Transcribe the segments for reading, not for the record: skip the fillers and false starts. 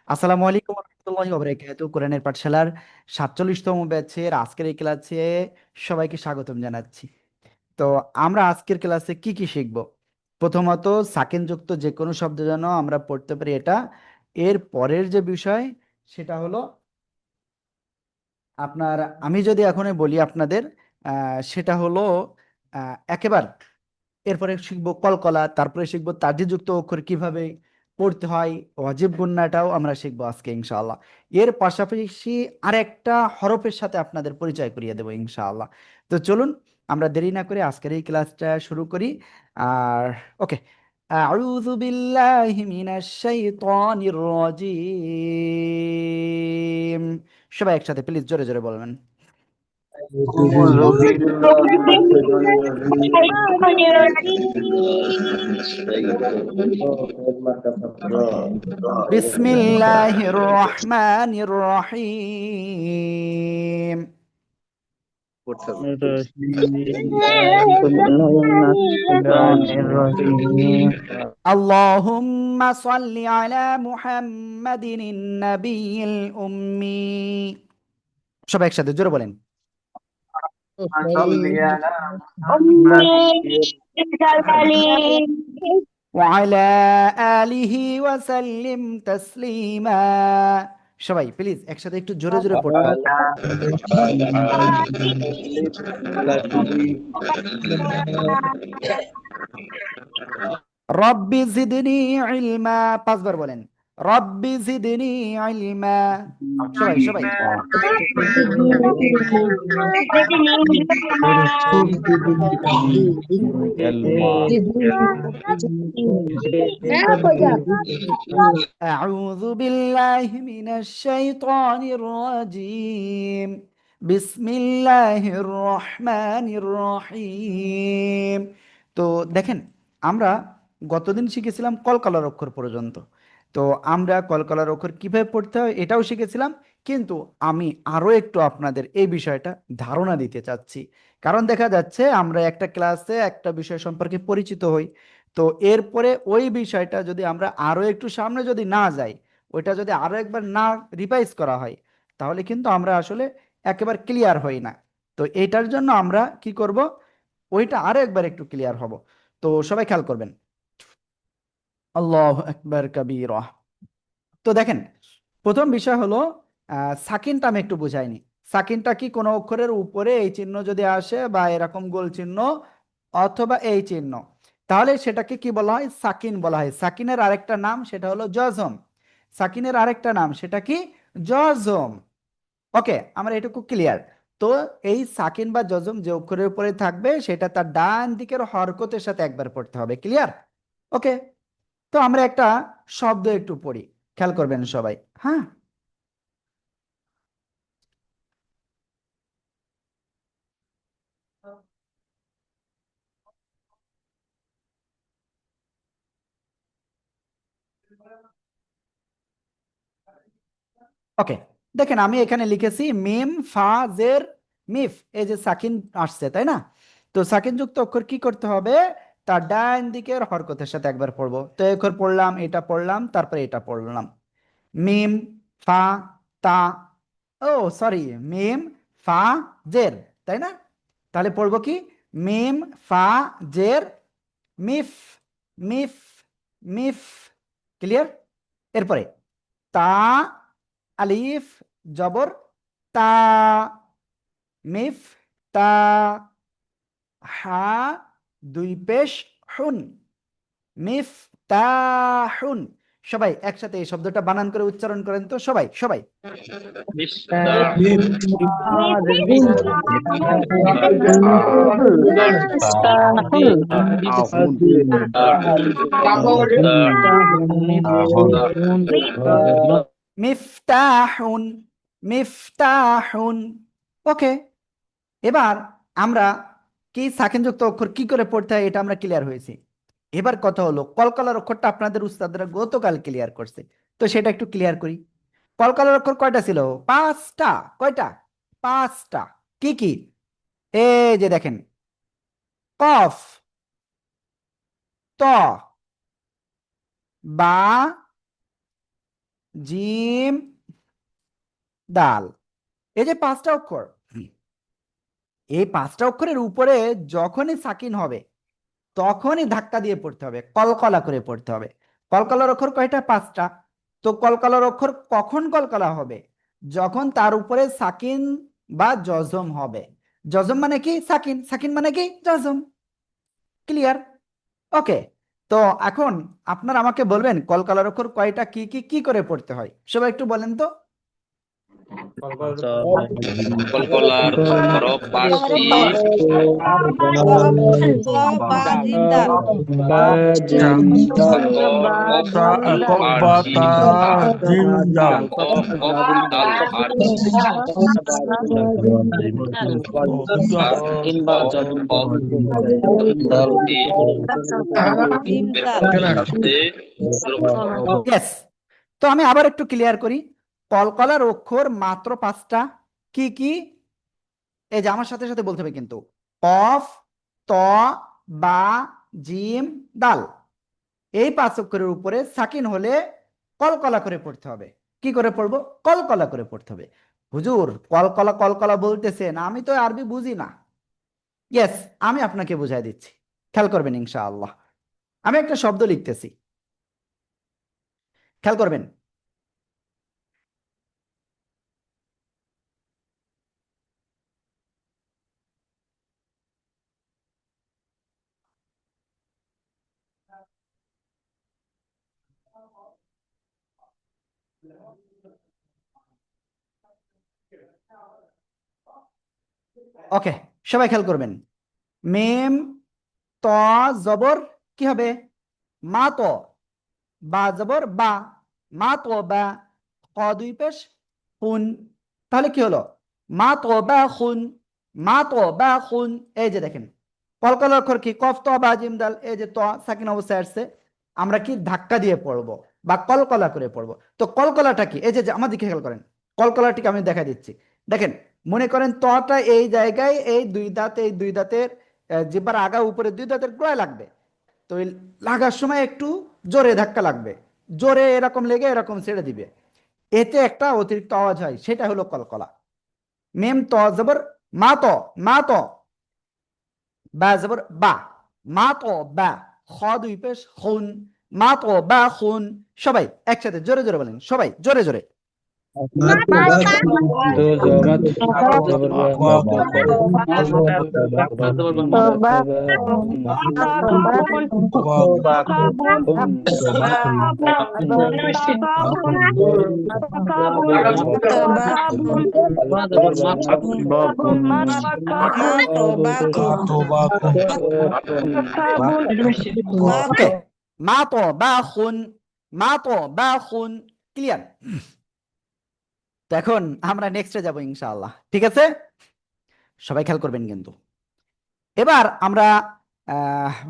আসসালামু আলাইকুম রহমতুল্লাহি ওয়া বারাকাতুহু। কোরআনের পাঠশালার 47তম ব্যাচের আজকের এই ক্লাসে সবাইকে স্বাগতম জানাচ্ছি। তো আমরা আজকের ক্লাসে কি কি শিখব? প্রথমত, সাকিনযুক্ত যে কোনো শব্দ যেন আমরা পড়তে পারি, এটা। এর পরের যে বিষয় সেটা হলো আপনার, আমি যদি এখনই বলি আপনাদের, সেটা হলো একেবার এরপরে শিখবো কলকলা, তারপরে শিখবো তার্জিযুক্ত অক্ষর কিভাবে পড়তে হয়, ওয়াজিব গুন্নাটাও আমরা শিখবো আজকে ইনশাআল্লাহ। এর পাশাপাশি আরেকটা হরফের সাথে আপনাদের পরিচয় করিয়ে দেবো ইনশাআল্লাহ। তো চলুন আমরা দেরি না করে আজকের এই ক্লাসটা শুরু করি। আর ওকে, আউযু বিল্লাহি মিনাশ শাইতানির রাজিম। সবাই একসাথে প্লিজ জোরে জোরে বলবেন। أعوذ بالله من الشيطان الرجيم. বিসমিল্লাহির রহমানির রহিম। আল্লাহুম্মা সাল্লি আলা মুহাম্মাদিন নাবিয়্যিল উম্মি। সবাই একসাথে জোরে বলেন। صل على محمد ওয়া আলা আলিহি ওয়া সাল্লিম তাসলিমা। সবাই প্লিজ একসাথে একটু জোরে জোরে পড়তে হবে। وعلى রব্বি জিদনি ইলমা। পাঁচবার বলেন, রব্বি জিদনি ইলমা। সবাই সবাই। أعوذ بالله من الشيطان الرجيم. بسم الله الرحمن الرحيم. তো দেখেন, আমরা গতদিন শিখেছিলাম কলকলার অক্ষর পর্যন্ত। তো আমরা কলকলার অক্ষর কিভাবে পড়তে হয় এটাও শিখেছিলাম, কিন্তু আমি আরো একটু আপনাদের এই বিষয়টা ধারণা দিতে চাচ্ছি। কারণ দেখা যাচ্ছে আমরা একটা ক্লাসে একটা বিষয় সম্পর্কে পরিচিত হই, তো এরপরে ওই বিষয়টা যদি আমরা আরো একটু সামনে যদি না যাই, ওইটা যদি আরো একবার না রিভাইজ করা হয়, তাহলে কিন্তু আমরা আসলে একেবারে ক্লিয়ার হই না। তো এইটার জন্য আমরা কি করব, ওইটা আরো একবার একটু ক্লিয়ার হব। তো সবাই খেয়াল করবেন। আল্লাহু আকবার কাবীরা। তো দেখেন, প্রথম বিষয় হলো সাকিনটা আমি একটু বুঝাইনি। সাকিনটা কি কোনো অক্ষরের উপরে এই চিহ্ন যদি আসে বা এরকম গোল চিহ্ন অথবা এই চিহ্ন, তাহলে সেটাকে কি বলা হয়? সাকিন বলা হয়। সাকিনের আরেকটা নাম সেটা হলো জজম। সাকিনের আরেকটা নাম সেটা কি? জজম। ওকে, আমরা এটুকু ক্লিয়ার। তো এই সাকিন বা জজম যে অক্ষরের উপরে থাকবে সেটা তার ডান দিকের হরকতের সাথে একবার পড়তে হবে। ক্লিয়ার? ওকে। তো আমরা একটা শব্দ একটু পড়ি, খেয়াল করবেন সবাই। হ্যাঁ, ওকে। দেখেন আমি এখানে লিখেছি মিম ফা জের মিফ। এই যে সাকিন আসছে, তাই না? তো সাকিন যুক্ত অক্ষর কি করতে হবে? তার ডান দিকের হরকতের সাথে একবার পড়বো। তো এই অক্ষর পড়লাম, এটা পড়লাম, তারপরে এটা পড়লাম। মিম ফা তা, ও সরি, মিম ফা জের, তাই না? তাহলে পড়বো কি? মিম ফা জের মিফ, মিফ, মিফ। ক্লিয়ার? এরপরে তা, আলিফ জবর তা, মিফ তা, হা দুই পেশ হুন, মিফ তাহুন। সবাই একসাথে এই শব্দটা বানান করে উচ্চারণ করেন তো, সবাই সবাই। মিফতাহুন, মিফতাহুন। ওকে। এবার আমরা কি সাকিনযুক্ত অক্ষর কি করে পড়তে হয় এটা আমরা ক্লিয়ার হয়েছি। এবার কথা হলো কলকলার অক্ষরটা আপনাদের উস্তাদরা গতকাল ক্লিয়ার করছে, তো সেটা একটু ক্লিয়ার করি। কলকলার অক্ষর কয়টা ছিল? পাঁচটা। কয়টা? পাঁচটা। কি কি? এই যে দেখেন, কফ, ত, বা, জিম দাল, এই যে 5টা অক্ষর, এই 5টা অক্ষরের উপরে যখনই সাকিন হবে তখনই ধাক্কা দিয়ে পড়তে হবে, কলকলা করে পড়তে হবে। কলকলার অক্ষর কয়টা? 5টা। তো কলকলার অক্ষর কখন কলকলা হবে? যখন তার উপরে সাকিন বা জজম হবে। জজম মানে কি? সাকিন, সাকিন মানে কি? জজম। ক্লিয়ার? ওকে। তো এখন আপনারা আমাকে বলবেন কলকলার অক্ষর কয়টা, কি কি কি করে পড়তে হয়, সবাই একটু বলেন তো। কলকলার হরফ 5টি। বা জিম দাল বা জিম দাল কফ তা আলিফ আর বা জিম তা জিম দাল কফ কফ দাল আর জিম কফ দাল এই জিম দাল সাথে ইয়েস। তো আমি আবার একটু ক্লিয়ার করি, কলকলার অক্ষর মাত্র 5টা। কি কি? এই যে আমার সাথে সাথে বলতে হবে কিন্তু, কফ, ত, বা, জিম, দাল। এই 5 অক্ষরের উপরে সাকিন হলে কলকলা করে পড়তে হবে। কি করে পড়বো? কলকলা করে পড়তে হবে। হুজুর কলকলা কলকলা বলতেছেন, আমি তো আরবি বুঝি না। ইয়েস, আমি আপনাকে বুঝাই দিচ্ছি, খেয়াল করবেন ইনশাআল্লাহ। আমি একটা শব্দ লিখতেছি, খেয়াল করবেন। ওকে, সবাই খেয়াল করবেন। মেম, ত, জবর, কি হবে? মা তো, বা জবর বা, মা তো বা, ক দুই পেশ খুন। তাহলে কি হলো? মা তো বা খুন, মা তো বা খুন। এই যে দেখেন, কলকলার অক্ষর কি? কফ, ত, বা, জিম, দাল। এই যে ত সাকিন অবস্থায় আসছে, আমরা কি ধাক্কা দিয়ে পড়বো বা কলকলা করে পড়বো। তো কলকলাটা কি? এই যে যে আমার দিকে খেয়াল করেন, কলকলাটিকে আমি দেখা দিচ্ছি। দেখেন, মনে করেন তটা এই জায়গায়, এই দুই দাঁত, এই দুই দাঁতের জিহ্বার আগা উপরে দুই দাঁতের গোড়ায় লাগবে। তো এই লাগার সময় একটু জোরে ধাক্কা লাগবে, জোরে এরকম লেগে এরকম ছেড়ে দিবে, এতে একটা অতিরিক্ত আওয়াজ হয়, সেটা হলো কলকলা। মেম ত জবর মা তো, মা তো, বা জবর বা, মা তো বা, খ দুই পেশ খুন, মা তো বা খুন। সবাই একসাথে জোরে জোরে বলেন, সবাই জোরে জোরে। তো জবাত জবর ওকে, মা তো বা খুন, মা তো বা খুন। ক্লিয়ার? তো এখন আমরা নেক্সটে যাব ইনশাআল্লাহ, ঠিক আছে? সবাই খেয়াল করবেন কিন্তু। এবার আমরা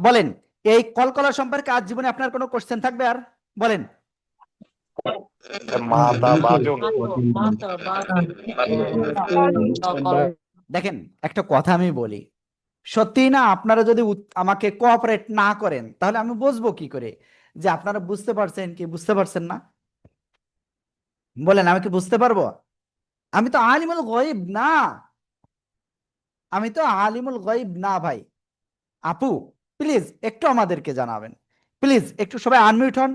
বলেন, এই কলকলা সম্পর্কে আজ জীবনে আপনার কোনো কোশ্চেন থাকবে? আর বলেন। মাতা বাচক দেখেন, একটা কথা আমি বলি, সত্যি না, আপনারা যদি আমাকে কোঅপারেট না করেন তাহলে আমি বুঝবো কি করে যে আপনারা বুঝতে পারছেন কি বুঝতে পারছেন না? বলেন, আমি কি বুঝতে পারবো? আমি তো আলিমুল গায়ব না, আমি তো আলিমুল গায়ব না ভাই। আপু, প্লিজ একটু আমাদেরকে জানাবেন, প্লিজ একটু সবাই আনমিউট হন।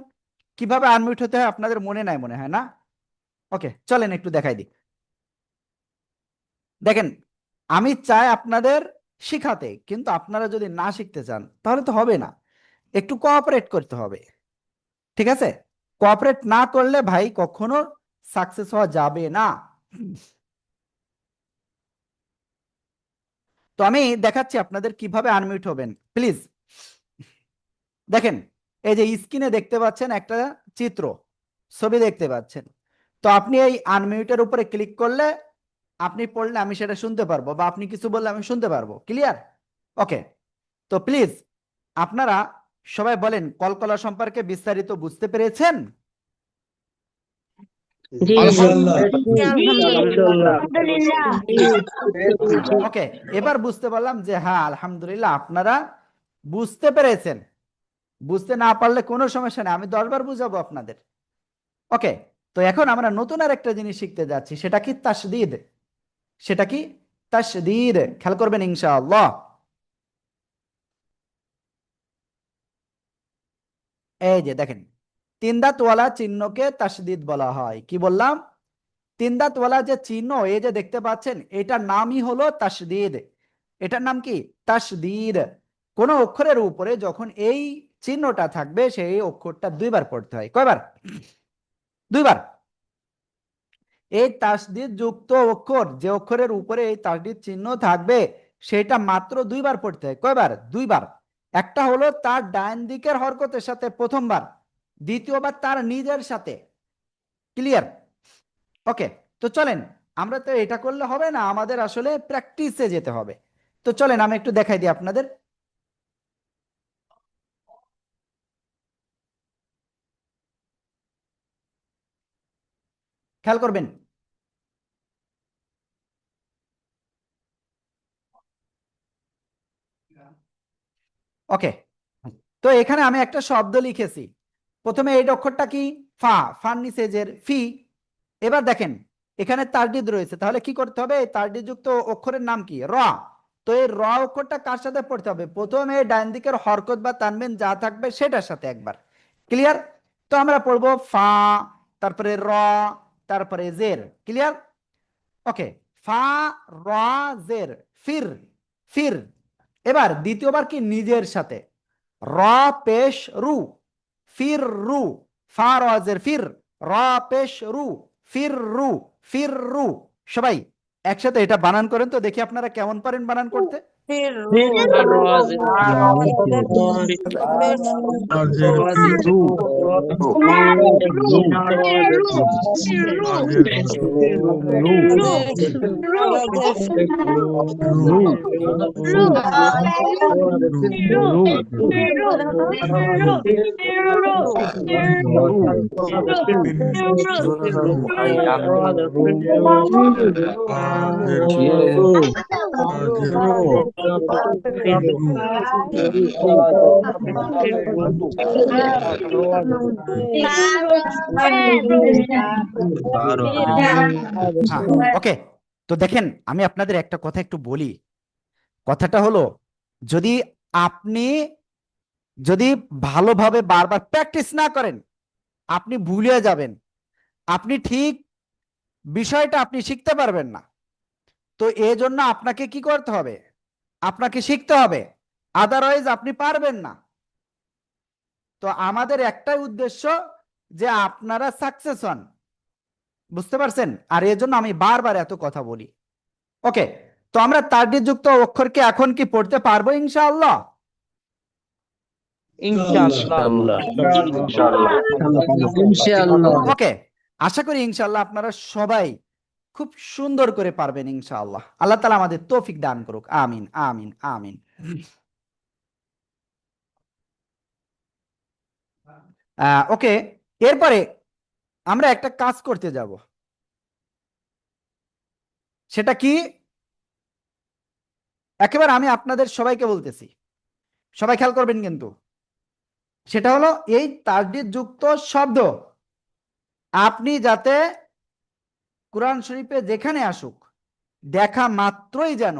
কিভাবে আনমিউট হতে হয় আপনাদের মনে নাই মনে হয় না? ওকে, চলেন একটু দেখাই দিই। দেখেন, আমি চাই আপনাদের শিখাতে, কিন্তু আপনারা যদি না শিখতে চান তাহলে তো হবে না, একটু কোঅপারেট করতে হবে, ঠিক আছে? কোঅপারেট না করলে ভাই কখনো সাকসেস হওয়া যাবে না। তো আমি দেখাচ্ছি আপনাদের কিভাবে আনমিউট হবেন, প্লিজ দেখেন। এই যে স্ক্রিনে দেখতে পাচ্ছেন একটা চিত্র, ছবি দেখতে পাচ্ছেন। তো আপনি এই আনমিউটের উপরে ক্লিক করলে আপনি পড়লে আমি সেটা শুনতে পারবো, বা আপনি কিছু বললে আমি শুনতে পারবো। ক্লিয়ার? ওকে। তো প্লিজ আপনারা সবাই বলেন, কলকলা সম্পর্কে বিস্তারিত বুঝতে পেরেছেন? ওকে, এবার বুঝতে পারলাম যে হ্যাঁ আলহামদুলিল্লাহ আপনারা বুঝতে পেরেছেন। বুঝতে না পারলে কোনো সমস্যা নেই, আমি 10 বার বুঝাবো আপনাদের। ওকে, তো এখন আমরা নতুন আর একটা জিনিস শিখতে যাচ্ছি, সেটা কি তাসদীদ। সেটা কি তাসদীদ, খেয়াল করবেন ইনশাআল্লাহ। এই যে দেখেন, তিন দাঁতওয়ালা চিহ্নকে তাসদীদ বলা হয়। কি বললাম? তিন দাঁতওয়ালা যে চিহ্ন, এই যে দেখতে পাচ্ছেন, এটার নামই হলো তাসদীদ। এটার নাম কি? তাসদীদ। কোন অক্ষরের উপরে যখন এই চিহ্নটা থাকবে, সেই অক্ষরটা দুইবার পড়তে হয়। কয়বার? দুইবার। এই তাসদীদ যুক্ত অক্ষর, যে অক্ষরের উপরে এই তাসদীদ চিহ্ন থাকবে, সেটা মাত্র দুইবার পড়তে হয়। কয়বার? দুইবার। একটা হলো তার ডান দিকের হরকতের সাথে প্রথমবার, দ্বিতীয়বার তার নিজের সাথে। ক্লিয়ার? ওকে। তো চলেন, আমরা তো এটা করলে হবে না, আমাদের আসলে প্র্যাকটিসে যেতে হবে। তো চলেন আমি একটু দেখাই দিই আপনাদের। খেয়াল করবেন। ওকে। তো এখানে আমি একটা শব্দ লিখেছি। প্রথমে এই অক্ষরটা কি? ফা। ফার নিচে জের, ফি। এবার দেখেন, এখানে তারডিদ রয়েছে, তাহলে কি করতে হবে? এই তারডিদ যুক্ত অক্ষরের নাম কি? র। তো এই র অক্ষরটা কার সাথে পড়তে হবে? প্রথমে ডান দিকের হরকত বা তানবিন যা থাকবে সেটার সাথে একবার। ক্লিয়ার? তো আমরা পড়বো ফা, তারপরে র, তারপরে জের। ক্লিয়ার? ওকে। ফা, র, জের, ফির। ফির। এবার দ্বিতীয়বার কি? নিজের সাথে। র পেশ রু, ফির রু। ফা র জের ফির, র পেশ রু, ফির রু, ফির রু। সবাই একসাথে এটা বানান করেন তো দেখি আপনারা কেমন পারেন বানান করতে। फिर হ্যাঁ, ওকে। তো দেখেন, আমি আপনাদের একটা কথা একটু বলি। কথাটা হলো, যদি আপনি যদি ভালোভাবে বারবার প্র্যাকটিস না করেন, আপনি ভুলে যাবেন। আপনি ঠিক বিষয়টা আপনি শিখতে পারবেন না। তো এই জন্য আপনাকে কি করতে হবে? আপনাকে শিখতে হবে, আদারওয়াইজ আপনি পারবেন না। তো আমাদের একটাই উদ্দেশ্য, যে আপনারা সাকসেস হন। বুঝতে পারছেন? আর এর জন্য আমি বারবার এত কথা বলি। ওকে। তো আমরা তারডিদ যুক্ত অক্ষরকে এখন কি পড়তে পারবো ইনশাআল্লাহ? ইনশাআল্লাহ। ওকে। আশা করি ইনশাআল্লাহ আপনারা সবাই খুব সুন্দর করে পারবেন ইনশাআল্লাহ। আল্লাহ তাআলা আমাদের তৌফিক দান করুক। আমিন, আমিন, আমিন। ওকে। এরপরে আমরা একটা কাজ করতে যাব। সেটা কি? একেবারে আমি আপনাদের সবাইকে বলতেছি, সবাই খেয়াল করবেন কিন্তু। সেটা হলো, এই তাসদীদ যুক্ত শব্দ আপনি যাতে কোরআন শরীফে যেখানে আসুক, দেখা মাত্রই যেন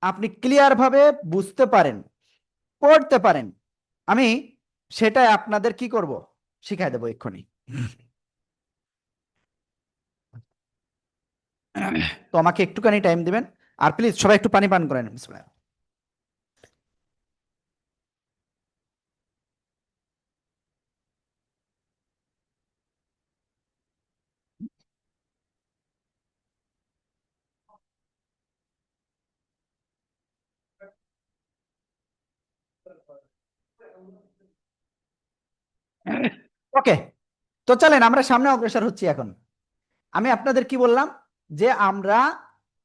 আপনি ক্লিয়ার ভাবে বুঝতে পারেন, পড়তে পারেন। আমি সেটাই আপনাদের কি করব? শিখাই দেবো এক্ষুনি। তো আমাকে একটুখানি টাইম দিবেন। আর প্লিজ সবাই একটু পানি পান করেন। বিসমিল্লাহ। ওকে। তো চলেন আমরা সামনে অগ্রসর হচ্ছি এখন। আমি আপনাদের কি বললাম? যে আমরা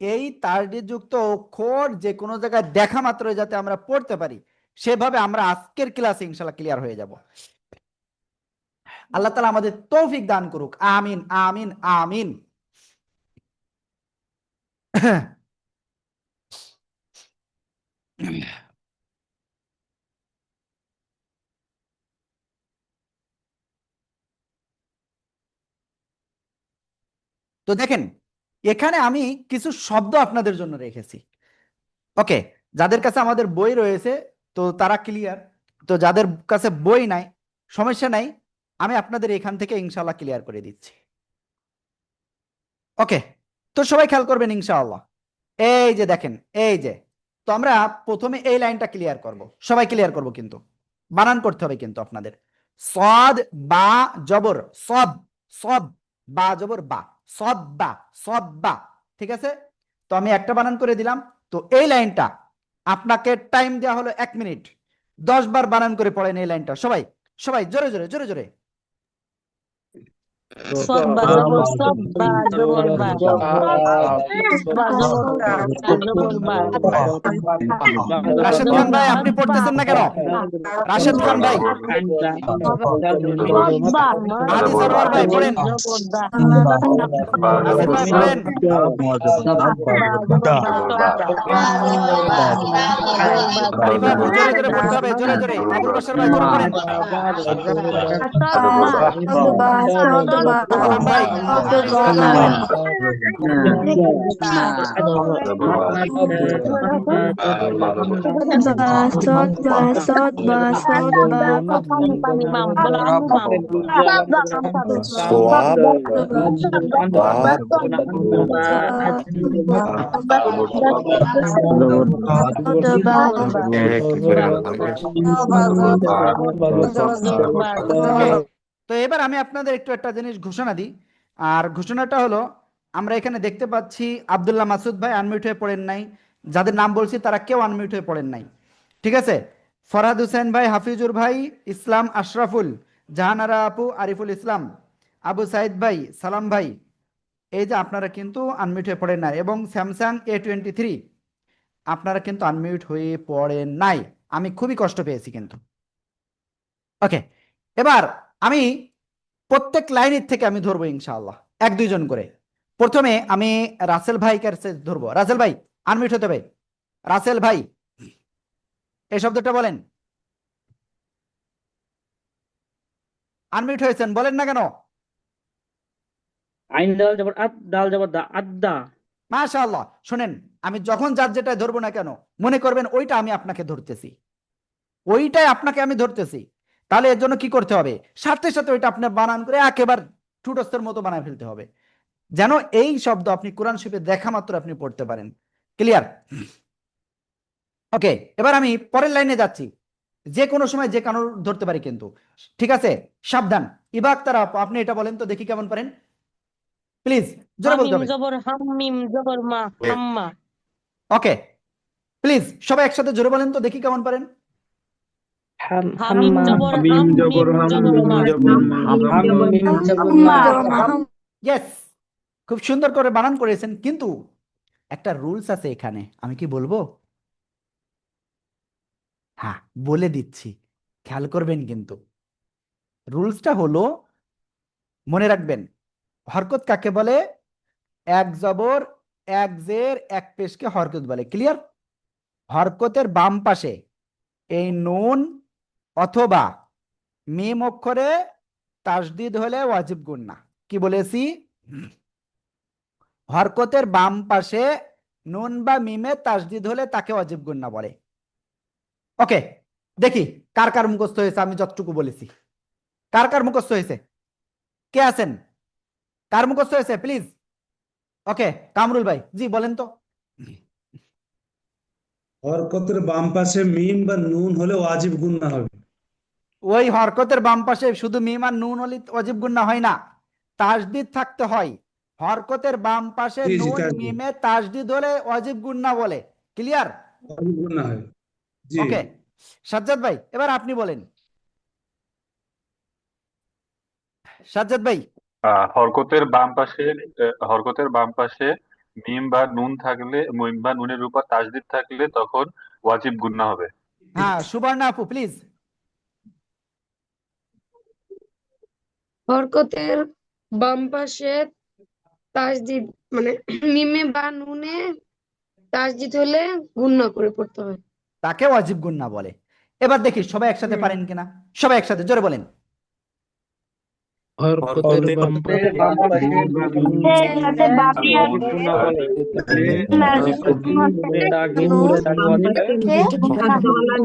এই তাসদীদ যুক্ত অক্ষর যে কোনো জায়গায় দেখা মাত্রই যাতে আমরা পড়তে পারি, সেভাবে আমরা আজকের ক্লাসে ইনশাআল্লাহ ক্লিয়ার হয়ে যাব। আল্লাহ তাআলা আমাদের তৌফিক দান করুক। আমিন, আমিন, আমিন। তো দেখেন এখানে আমি কিছু শব্দ আপনাদের জন্য রেখেছি। ওকে, যাদের কাছে আমাদের বই রয়েছে তো তারা ক্লিয়ার, তো যাদের কাছে বই নাই সমস্যা নাই, আমি আপনাদের এখান থেকে ইনশাআল্লাহ ক্লিয়ার করে দিচ্ছি। ওকে, তো সবাই খেয়াল করবেন ইনশাআল্লাহ। এই যে দেখেন, এই যে, তো আমরা প্রথমে এই লাইনটা ক্লিয়ার করব, সবাই ক্লিয়ার করব, কিন্তু বানান করতে হবে কিন্তু আপনাদের। সদ বা জবর সব, সব বা জবর বা, সব বা, সব বা। ঠিক আছে, তো আমি একটা বানান করে দিলাম। তো এই লাইনটা আপনাকে টাইম দেওয়া হলো 1 মিনিট, 10 বার বানান করে পড়েন এই লাইনটা, সবাই সবাই জোরে জোরে জোরে জোরে। সদ বা জবর সব বা জবর বা বা জবর বা রাশেদ খান ভাই আপনি পড়তেছেন না কেন? রাশেদ খান ভাই, মাহাদি সরোয়ার ভাই পড়েন, রাসেল ভাই পড়েন। আরিফ আপু জোরে জোরে পড়তে হবে, জোরে জোরে। আবুল বাশার ভাই জোরে পড়েন। সালাম ভাই জোরে জোরে পড়েন। ওকে, তো এবার আমি আপনাদের একটু একটা জিনিস ঘোষণা দিই। আর ঘোষণাটা হলো, আমরা এখানে দেখতে পাচ্ছি আব্দুল্লাহ মাসুদ ভাই আনমিউট হয়ে পড়েন নাই, যাদের নাম বলছি তারা কেউ আনমিউট হয়ে পড়েন নাই। ঠিক আছে, ফরহাদ হোসেন ভাই, হাফিজুর ভাই, ইসলাম আশরাফুল, জাহানারা আপু, আরিফুল ইসলাম, আবু সাইদ ভাই, সালাম ভাই, এই যে আপনারা কিন্তু আনমিউট হয়ে পড়েন নাই। এবং স্যামসাং A23 আপনারা কিন্তু আনমিউট হয়ে পড়েন নাই, আমি খুবই কষ্ট পেয়েছি কিন্তু। ওকে, এবার আমি প্রত্যেক লাইনের থেকে আমি ধরবো ইনশাআল্লাহ 1-2 জন করে। প্রথমে আমি রাসেল ভাই কাছে ধরবো। রাসেল ভাই আনমিউট হতে হবে। রাসেল ভাই এই শব্দটা বলেন। আনমিউট হয়েছেন, বলেন না কেন? আইন ডাল জবর আদ, ডাল জবর দা, আদ্দা। মাশাআল্লাহ। শোনেন, আমি যখন যার যেটা ধরবো না কেন মনে করবেন ওইটা আমি আপনাকে ধরতেছি, ওইটাই আপনাকে আমি ধরতেছি। তাহলে এর জন্য কি করতে হবে, সাথে সাথে ওইটা আপনার বানান করে একেবারে ঠুটস্থের মতো বানায় ফেলতে হবে, যেন এই শব্দ আপনি কোরআন শরীফে দেখা মাত্র আপনি পড়তে পারেন। ক্লিয়ার? ওকে, এবার আমি পরের লাইনে যাচ্ছি। যে কোনো সময় যে কারো ধরতে পারি কিন্তু, ঠিক আছে? সাবধান। ইবাক তারা আপনি এটা বলেন তো দেখি কেমন পারেন, প্লিজ জোরে বলতে হামিম হবে। জবর হামিম জবর মা হাম্মা ওকে, প্লিজ সবাই একসাথে জোরে বলেন তো দেখি কেমন পারেন। হামিম জবর হামিম জবর হামিম হাম, জবর মা হামিম জবর মা। ইয়েস, খুব সুন্দর করে বানান করেছেন, কিন্তু একটা রুলস আছে এখানে, আমি কি বলবো? হ্যাঁ বলে দিচ্ছি, খেয়াল করবেন কিন্তু। রুলসটা হলো, মনে রাখবেন, হরকত কাকে বলে? এক জবর, এক জের, এক পেশকে হরকত বলে। ক্লিয়ার? হরকতের বাম পাশে এই নুন অথবা মিম অক্ষরে তাসদিদ হলে ওয়াজিব গুন্না। কি বলেছি? হরকতের বাম পাশে নুন বা মিমে তাসদিদ হলে তাকে ওয়াজিব গুন্না বলে। ওকে, দেখি কার কার মুখস্থ হয়েছে, আমি যতটুকু বলেছি। কার কার মুখস্থ হয়েছে? কে আছেন? কার মুখস্থ হয়েছে প্লিজ? ওকে, কামরুল ভাই জি বলেন তো। হরকতের বাম পাশে মিম বা নুন হলে ওয়াজিব গুন্না হবে। ওই হরকতের বাম পাশে শুধু মিম আর নুন হলে ওয়াজিব গুন্না হয় না, তাসদিদ থাকতে হয়। হরকতের বাম পাশে জি জি নুন তাসদিদ মিমে তাসদিদ হলে ওয়াজিব গুন্না বলে। ক্লিয়ার? ওয়াজিব গুন্না হয়। জি। ওকে, সাজ্জাদ ভাই এবার আপনি বলেন। সাজ্জাদ ভাই। হরকতের বাম পাশে মিম বা নুন থাকলে, মিম বা নুনের উপর তাসদিদ থাকলে তখন ওয়াজিব গুন্না হবে। হ্যাঁ সুবর্ণা আপু প্লিজ। হরকতের বাম পাশে তাসদিদ মানে মিমে বা নুনে তাসদিদ হলে গুণনা করে পড়তে হয়। তাকে ওয়াজিব গুন্না বলে। এবার দেখি সবাই একসাথে পারেন কিনা, সবাই একসাথে জোরে বলেন। হরকতের বাম পাশে মিম বা নুন সাথে বাপি ওয়াজিব আছে গুণা বলে তাহলে না সাকিন নুনে তাজিদ নুন তার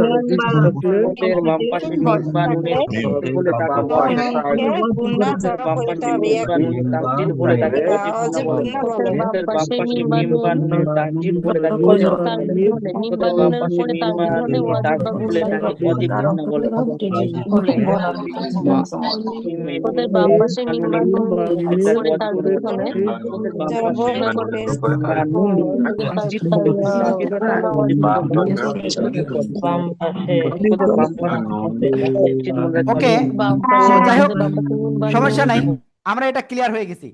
ওয়াজিবে হরকতের বাম পাশে মিম বা নুনের হরফ বলে তাকে ওয়াজিব নুনকে গুণা হরকতের করা বাম পড়তে পাশে হবে মিম বা নুনের তাসদিদ বলে তাকে ওয়াজিব গুণা অজীব বলে গুণা হরকতের বলে বাম পাশে মিম বা নুনের তাসদিদ বলে তাকে ওয়াজিব গুণা বলে হরকতের বাম পাশে মিম বা নুনের তাসদিদ বলে তাকে ওয়াজিব গুণা বলে মিমের ওদের বাম পাশে মিম বা নুন তার করে ওয়াজিব তাসদিদ বলে হলে হরকতের বাম জবর পাশে করবে বা নুন তাসদিদ বলে তাকে দ্বারা ওয়াজিব গুণা বলে বাম পাশে হরকতের বাম পাশে মিমকে তাসদিদ বলে তাকে ওকে, ওয়াজিব বাম তো পাশে যাই হোক ওদের বাম পাশে মিম বা সমস্যা নুন নাই, আমরা এটা ক্লিয়ার হয়ে গেছি।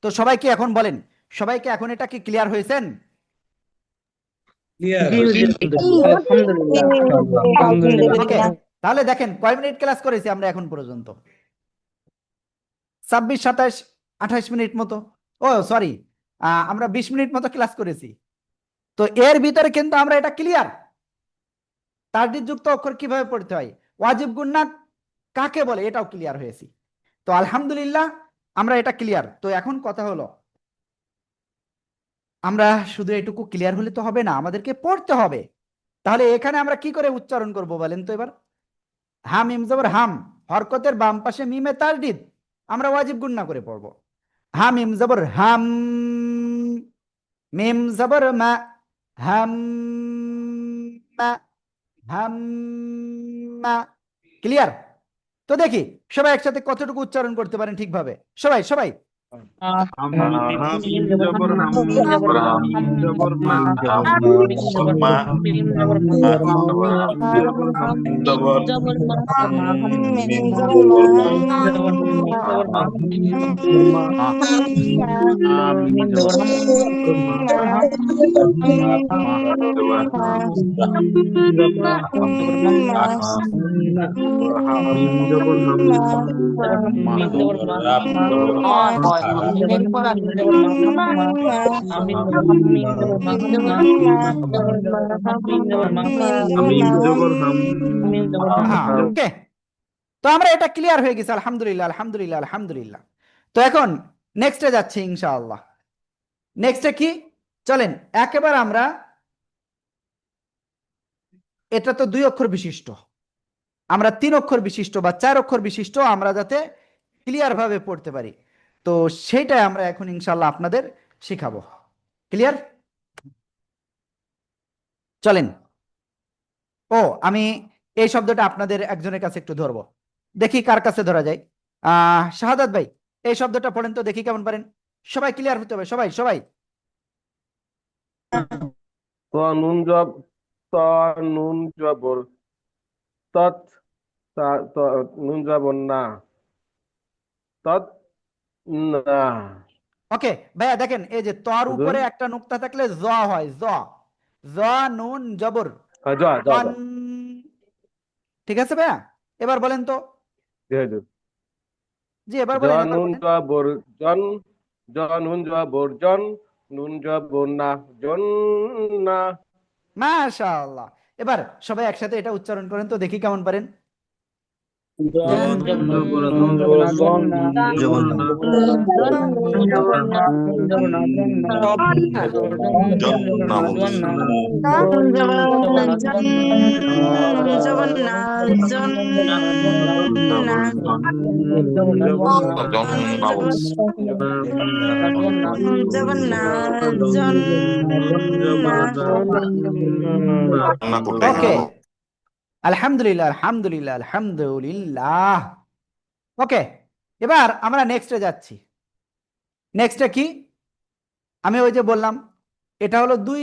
তো সবাইকে এখন বলেন, সবাইকে এখন এটা কি ক্লিয়ার হয়েছেন? ক্লিয়ার জি জি আলহামদুলিল্লাহ ওকে, তাহলে দেখেন কয় মিনিট ক্লাস করেছি আমরা এখন পর্যন্ত? 26, 27, 28 মিনিট মতো। ও সরি, আমরা 20 মিনিট মতো ক্লাস করেছি। তো এর ভিতরে কিন্তু আমরা এটা ক্লিয়ার, তাসদিদ যুক্ত অক্ষর কিভাবে পড়তে হয়, ওয়াজিব গুন্না কাকে বলে, এটাও ক্লিয়ার হয়েছি। তো আলহামদুলিল্লাহ আমরা এটা ক্লিয়ার। তো এখন কথা হলো, আমরা শুধু এটুকু ক্লিয়ার হলে তো হবে না, আমাদেরকে পড়তে হবে। তাহলে এখানে আমরা কি করে উচ্চারণ করব বলেন তো এবার? হাম মিম জবর হাম, হরকতের বাম পাশে মিমে তাসদিদ, আমরা ওয়াজিব গুন্না করে পড়ব। হাম মিম জবর হাম, মিম জবর মা, হাম মা, হাম মা। ক্লিয়ার? তো দেখি সবাই একসাথে কতটুকু উচ্চারণ করতে পারেন ঠিকভাবে। সবাই সবাই জবর মা ওকে, তো আমরা এটা ক্লিয়ার হয়ে গেছি আলহামদুলিল্লাহ আলহামদুলিল্লাহ আলহামদুলিল্লাহ। তো এখন নেক্সটে যাচ্ছি ইনশাআল্লাহ। নেক্সটে কি, চলেন একেবারে আমরা, এটা তো 2 অক্ষর বিশিষ্ট, আমরা 3 অক্ষর বিশিষ্ট বা 4 অক্ষর বিশিষ্ট আমরা যাতে ক্লিয়ার ভাবে পড়তে পারি, তো সেইটাই আমরা এখন ইনশাআল্লাহ আপনাদের শিখাবো। ক্লিয়ার? চলেন, ও আমি এই শব্দটা আপনাদের একজনের কাছে একটু ধরবো, দেখি কার কাছে ধরা যায়। শাহাদাত ভাই, এই শব্দটা পড়েন তো দেখি কেমন পারেন। সবাই ক্লিয়ার হতে হবে, সবাই সবাই। নুন জব ত নুন জবর তৎ নুন জবর না তৎ না। ওকে ভাইয়া, দেখেন এই যে তর উপরে একটা নুক্তা থাকলে জ হয়, জ, জ নুন জবর তন। ঠিক আছে ভাইয়া, এবার বলেন তো। জি এবার বলেন, এবার নুন বলেন। জবর জন নুন জবর জন নুন জবর না জন না। মাশাআল্লাহ, এবার সবাই একসাথে এটা উচ্চারণ করেন তো দেখি কেমন পারেন। ওকে, আলহামদুলিল্লাহ আলহামদুলিল্লাহ আলহামদুলিল্লাহ। ওকে, এবার আমরা নেক্সটে যাচ্ছি। নেক্সটে কি, আমি ওই যে বললাম এটা হলো 2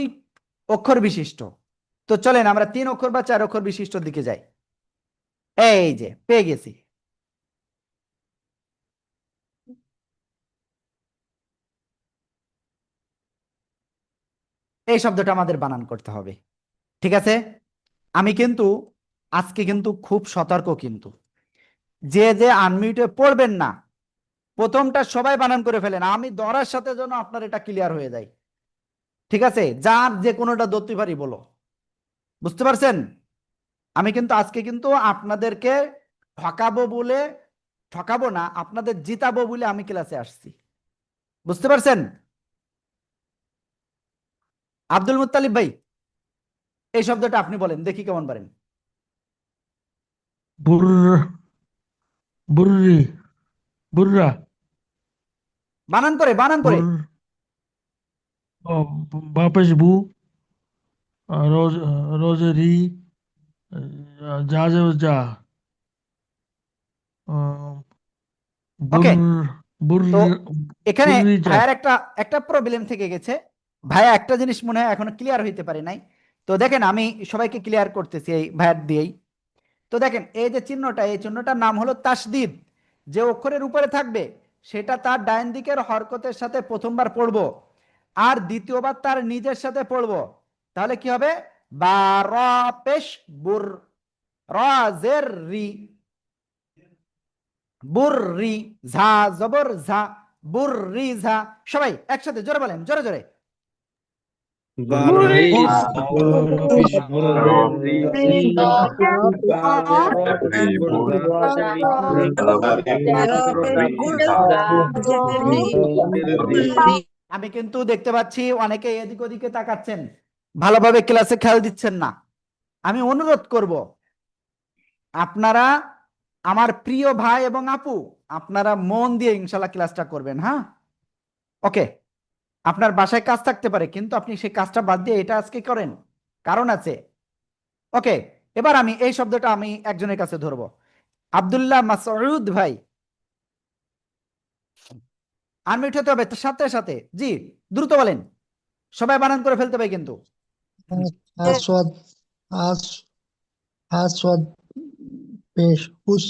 অক্ষর বিশিষ্ট, তো চলেন আমরা 3 অক্ষর বা 4 অক্ষর বিশিষ্টর দিকে যাই। এই যে পেয়ে গেছি। এই শব্দটা আমাদের বানান করতে হবে, ঠিক আছে? আমি কিন্তু আজকে কিন্তু খুব সতর্ক, কিন্তু যে যে আনমিউটে পড়বেন না, প্রথমটা সবাই বানান করে ফেলেন, আমি ধরার সাথে যেন আপনার এটা ক্লিয়ার হয়ে যায়। ঠিক আছে, যার যে কোনোটা ধরতে পারি বলো, বুঝতে পারছেন? আমি কিন্তু আজকে কিন্তু আপনাদেরকে ঠকাবো বলে ঠকাবো না, আপনাদের জিতাবো বলে আমি ক্লাসে আসছি। বুঝতে পারছেন? আব্দুল মুত্তালিব ভাই, এই শব্দটা আপনি বলেন দেখি কেমন পারেন। বুর বুর্রি বুর্রা বানান করে, বানান করে। বুর বাপেশ বু রোজ রোজেরি যা যা যা বুর ওকে, বুর তো এখানে বুর্রি যা। ভাইয়ার একটা একটা প্রবলেম থেকে গেছে। ভাইয়া একটা জিনিস মনে হয় এখনো ক্লিয়ার হইতে পারে নাই। তো দেখেন আমি সবাইকে ক্লিয়ার করতেছি এই ভাইয়ার দিয়েই। তো দেখেন এই যে চিহ্নটা, এই চিহ্নটার নাম হলো তাসদিদ। যে অক্ষরের উপরে থাকবে সেটা তার ডাইন দিকের হরকতের সাথে প্রথমবার পড়বো, আর দ্বিতীয়বার তার নিজের সাথে পড়বো। তাহলে কি হবে? বা র পেশ বুর, র জের রি, বুররি, ঝা জবর ঝা, বুররি ঝা। সবাই একসাথে জোরে বলেন, জোরে জোরে। আমি কিন্তু দেখতে পাচ্ছি অনেকে এদিক ওদিকে তাকাচ্ছেন, ভালোভাবে ক্লাসে খেয়াল দিচ্ছেন না। আমি অনুরোধ করব, আপনারা আমার প্রিয় ভাই এবং আপু, আপনারা মন দিয়ে ইনশাল্লাহ ক্লাসটা করবেন। হ্যাঁ, ওকে। আপনার বাসায় কাজ থাকতে পারে, কিন্তু আপনি সেই কাজটা বাদ দিয়ে এটা আজকে করেন, কারণ আছে। ওকে, এবার আমি এই শব্দটা আমি একজনের কাছে ধরবো। আব্দুল্লাহ মাসউদ ভাই, আনমিউট হতে হবে সাথে সাথে। জি, দ্রুত বলেন, সবাই বানান করে ফেলতে হবে কিন্তু। আসওয়াদ আস আসওয়াদ পেশ হুস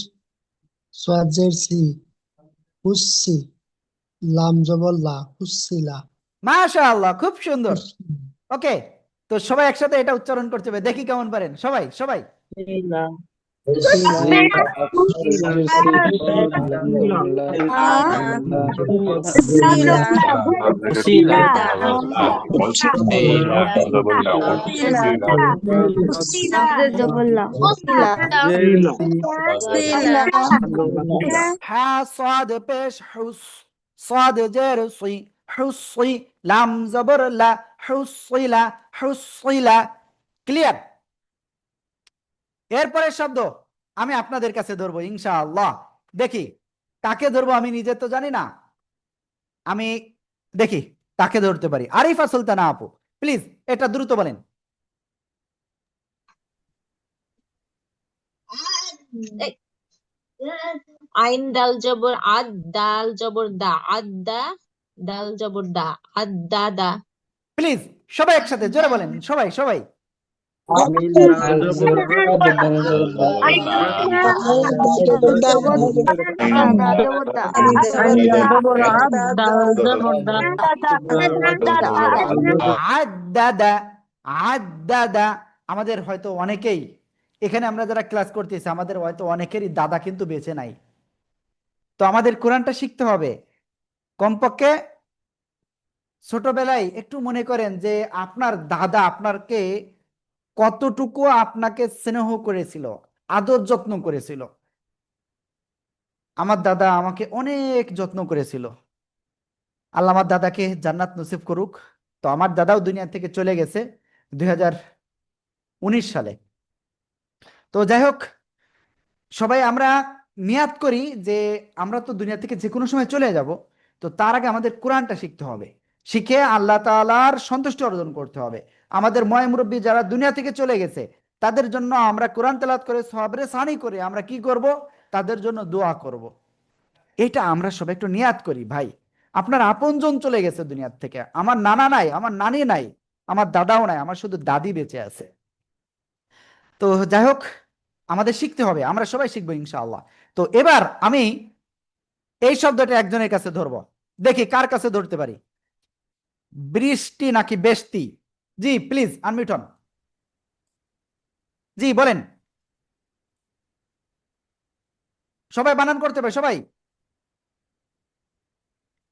সোয়াদ জেরসি হুসসি লাম জবর লা হুসসিলা মাশাআল্লাহ, খুব সুন্দর। ওকে, তো সবাই একসাথে এটা উচ্চারণ করতে হবে, দেখি কেমন পারেন। সবাই সবাই হ্যাঁ, সাদ পেশ হুস, সাদ জের সুই, হুসুই, লাম জবর লা, হুসুইলা, হুসুইলা। ক্লিয়ার? এরপরের শব্দ আমি আপনাদের কাছে ধরবো ইনশাআল্লাহ। দেখি কাকে ধরবো, আমি নিজে তো জানি না। আমি দেখি কাকে ধরতে পারি। আরিফা সুলতানা আপু, প্লিজ এটা দ্রুত বলেন। আইন ডাল জবর আদ, ডাল জবর দা, আদা, ডাল জবর দা, আদা দা। প্লিজ সবাই একসাথে জোরে বলেন, সবাই সবাই। আদাদা, আদাদা। আমাদের হয়তো অনেকেই এখানে, আমরা যারা ক্লাস করতেছি, আমাদের হয়তো অনেকেরই দাদা কিন্তু বেঁচে নাই। তো আমাদের কোরআনটা শিখতে হবে। কমপক্ষে ছোটবেলায় একটু মনে করেন যে আপনার দাদা আপনাকে কতটুকু আপনাকে স্নেহ করেছিল, আদর যত্ন করেছিল। আমার দাদা আমাকে অনেক যত্ন করেছিল। আল্লাহ আমার দাদাকে জান্নাত নসিব করুক। তো আমার দাদাও দুনিয়া থেকে চলে গেছে 2019 সালে। তো যাই হোক, সবাই আমরা নিয়াত করি যে আমরা তো দুনিয়া থেকে যে কোনো সময় চলে যাব। তো তার আগে আমাদের কোরআনটা শিখতে হবে, শিখে আল্লাহ তাআলার সন্তুষ্টি অর্জন করতে হবে। আমাদের ময় মুরব্বী যারা দুনিয়া থেকে চলে গেছে, তাদের জন্য আমরা কোরআন তেলাওয়াত করে সবরে সানি করে আমরা কি করব? তাদের জন্য দোয়া করব। এটা আমরা সবাই একটু নিয়াত করি ভাই। আপনার আপনজন চলে গেছে দুনিয়ার থেকে, আমার নানা নাই, আমার নানি নাই, আমার দাদাও নাই, আমার শুধু দাদি বেঁচে আছে। তো যাই হোক, আমাদের শিখতে হবে, আমরা সবাই শিখবো ইনশাআল্লাহ। তো এবার আমি এই শব্দটা একজনের কাছে ধরবো, দেখি কার কাছে ধরতে পারি। বৃষ্টি নাকি বেষ্টি? জি প্লিজ আনমিউট হন। জি বলেন, সবাই বানান করতে হবে সবাই।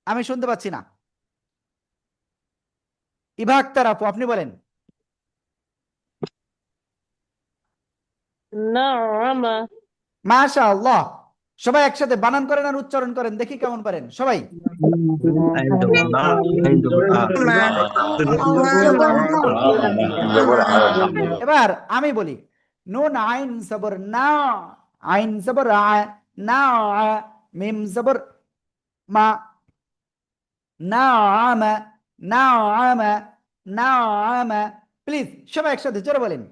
আমি শুনতে পাচ্ছি না। ইভা আক্তার আপু, আপনি বলেন। নাআমা। মাশাআল্লাহ, সবাই একসাথে বানান করেন আর উচ্চারণ করেন, দেখি কেমন পারেন সবাই। এবার আমি বলি, নুন আইন জবর না, আইন জবর আ, না আ, মিম জবর মা, না আমা, না আমা, না আমা। প্লিজ সবাই একসাথে জোরে বলেন।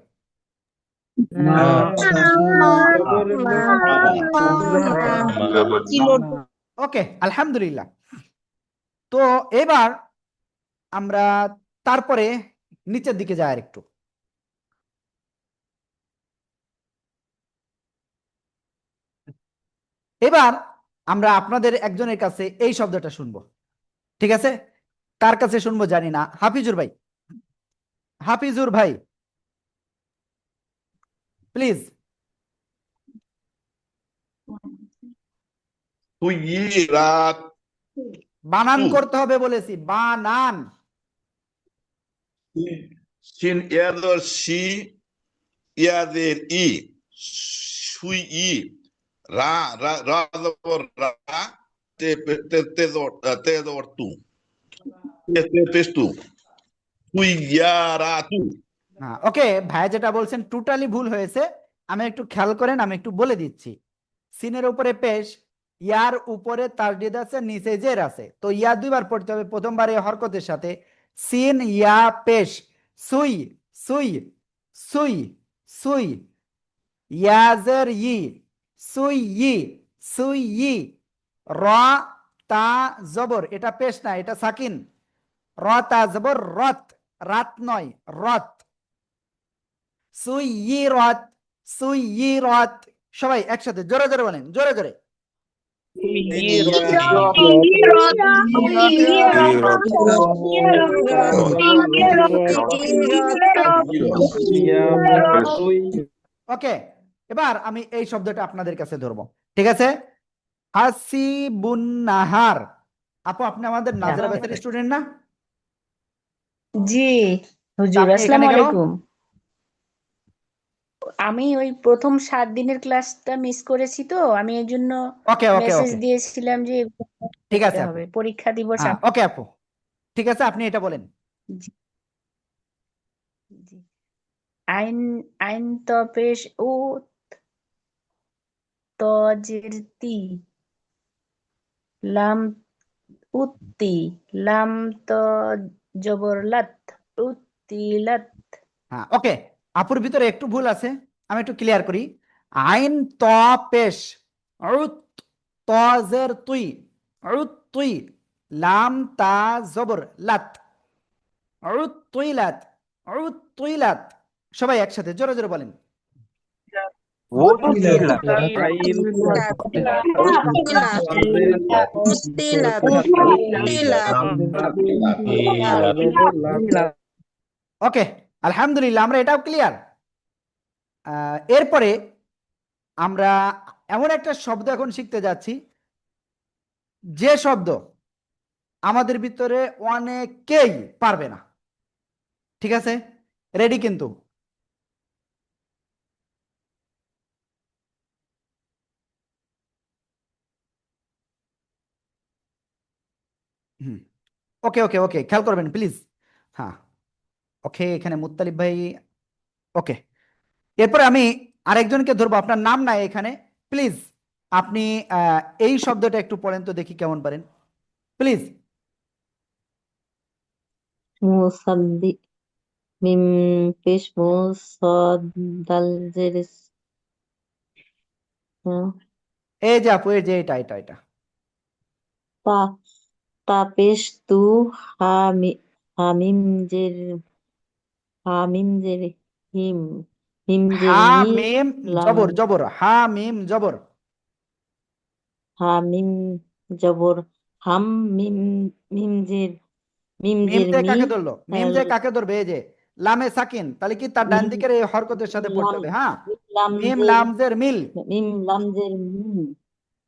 ওকে, আলহামদুলিল্লাহ। তো এবার আমরা তারপরে নিচের দিকে যাই আর একটু। এবার আমরা আপনাদের একজনের কাছে এই শব্দটা শুনবো, ঠিক আছে? কার কাছে শুনবো জানি না। হাফিজুর ভাই, হাফিজুর ভাই প্লিজ। বানান করতে হবে বলেছি, বানান। Sin ইয়াদের সি ইয়াদের ই সুই ই রা রা রা জবর রা তে তে তে জবর তু তে পেস্তু সুই ইয়ারা তু। হ্যাঁ, ওকে ভাই, যেটা বলছেন টোটালি ভুল হয়েছে। আমি একটু খেয়াল করেন, আমি একটু বলে দিচ্ছি। সিনের উপরে পেশ, ইয়ার উপরে তাসদিদ আছে, নিচে জের আছে। তো ইয়া দুইবার পড়তে হবে, প্রথমবার এই হরকতের সাথে সিন ইয়া পেশ, সুই সুই সুই সুই, ইয়াজের ই, সুই ই সুই ই, র তা জবর, এটা পেশ না, এটা সাকিন। র তা জবর রত, রাত নয় রত। সুই ই রত, সুই ই রত। সবাই একসাথে জোরে জোরে বলেন, জোরে জোরে। ওকে, এবার আমি এই শব্দটা আপনাদের কাছে ধরবো, ঠিক আছে? হাসিবুন নাহার। আপু, আপনি আমাদের নাজরা ব্যাচের স্টুডেন্ট না? জি তা হুজুর, আপনি আসসালামু এখানে কেন? আলাইকুম। আমি ওই প্রথম 7 দিনের ক্লাসটা মিস করেছি, তো আমি এর জন্য ওকে ওকে মেসেজ ওকে, দিয়েছিলাম যে ঠিক করতে আছে আপু। হবে, পরীক্ষা দিব হ্যাঁ, সামনে। ওকে আপু, ঠিক আছে, আপনি এটা বলেন। জি জি। আইন আইন তো পেশ ও তজিরতি, লাম উত্তি, লাম তো জবর লাত, উত্তিলাত। হ্যাঁ, ওকে। আপুর ভিতরে একটু ভুল আছে, আমি একটু ক্লিয়ার করি। আইন ত পেশ, উত তজের তুই, উত তুই, লাম তা জবর লাত, উত তুইলাত, উত তুইলাত। সবাই একসাথে জোরে জোরে বলেন। ওকে, আলহামদুলিল্লাহ, আমরা এটাও ক্লিয়ার। এরপরে আমরা এমন একটা শব্দ এখন শিখতে যাচ্ছি, যে শব্দ আমাদের ভিতরে অনেকেই পারবে না, ঠিক আছে? রেডি কিন্তু? হুম, ওকে ওকে ওকে, খেয়াল করবেন প্লিজ। হ্যাঁ, ওকে, এখানে মুত্তালিব ভাই। ওকে, এরপরে আমি আরেকজনকে ধরবো, আপনার নাম নাই এখানে। প্লিজ আপনি এই শব্দটা একটু পড়েন তো, দেখি কেমন পারেন, প্লিজ। মুসাদ্দি মিম পেশ মুসাদ দাল জেরেস। এই যে আপু, এই যে এটা এটা এটা তা তা পেশ তু হামি হামিম জের হামিম জের হিম হিম জের হা মি মিম লাম জবর, জবর হা মিম জবর। হামিম জবর হাম মিম মিম জের মিম জের যে মি কাকে ধরলো? মিম যে কাকে ধরবে? এই যে লামে সাকিন, তাহলে কি তার ডান মিম দিকের এই হরকতের সাথে পড়তে লাম হবে। হ্যাঁ, লাম মিম জের লাম জের মিল, মিম লাম জের মিম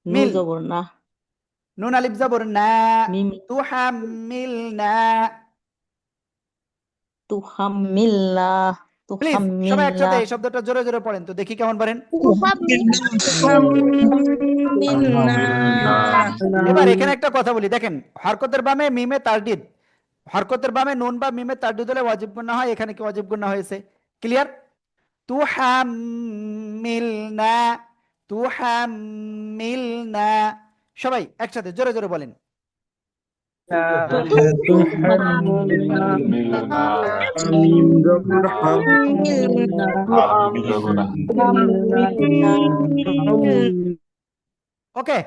নু মিল। জবর না নুন আলিফ জবর না, মিম তুহাম্মিল না, তুহাম্মিল্লাহ প্লিজ সবাই একসাথে এই শব্দটা জোরে জোরে পড়েন তো দেখি কেমন পারেন। এবার এখানে একটা কথা বলি, দেখেন হরকতের বামে মিমে তারদিদ, হরকতের বামে নুন বা মিমে তারদিদ হলে ওয়াজিব গুন্না হয়, এখানে কি ওয়াজিব গুন্না হয়েছে? ক্লিয়ার? তুহাম্মিলনা, তুহাম্মিলনা, সবাই একসাথে জোরে জোরে বলেন। ওকে,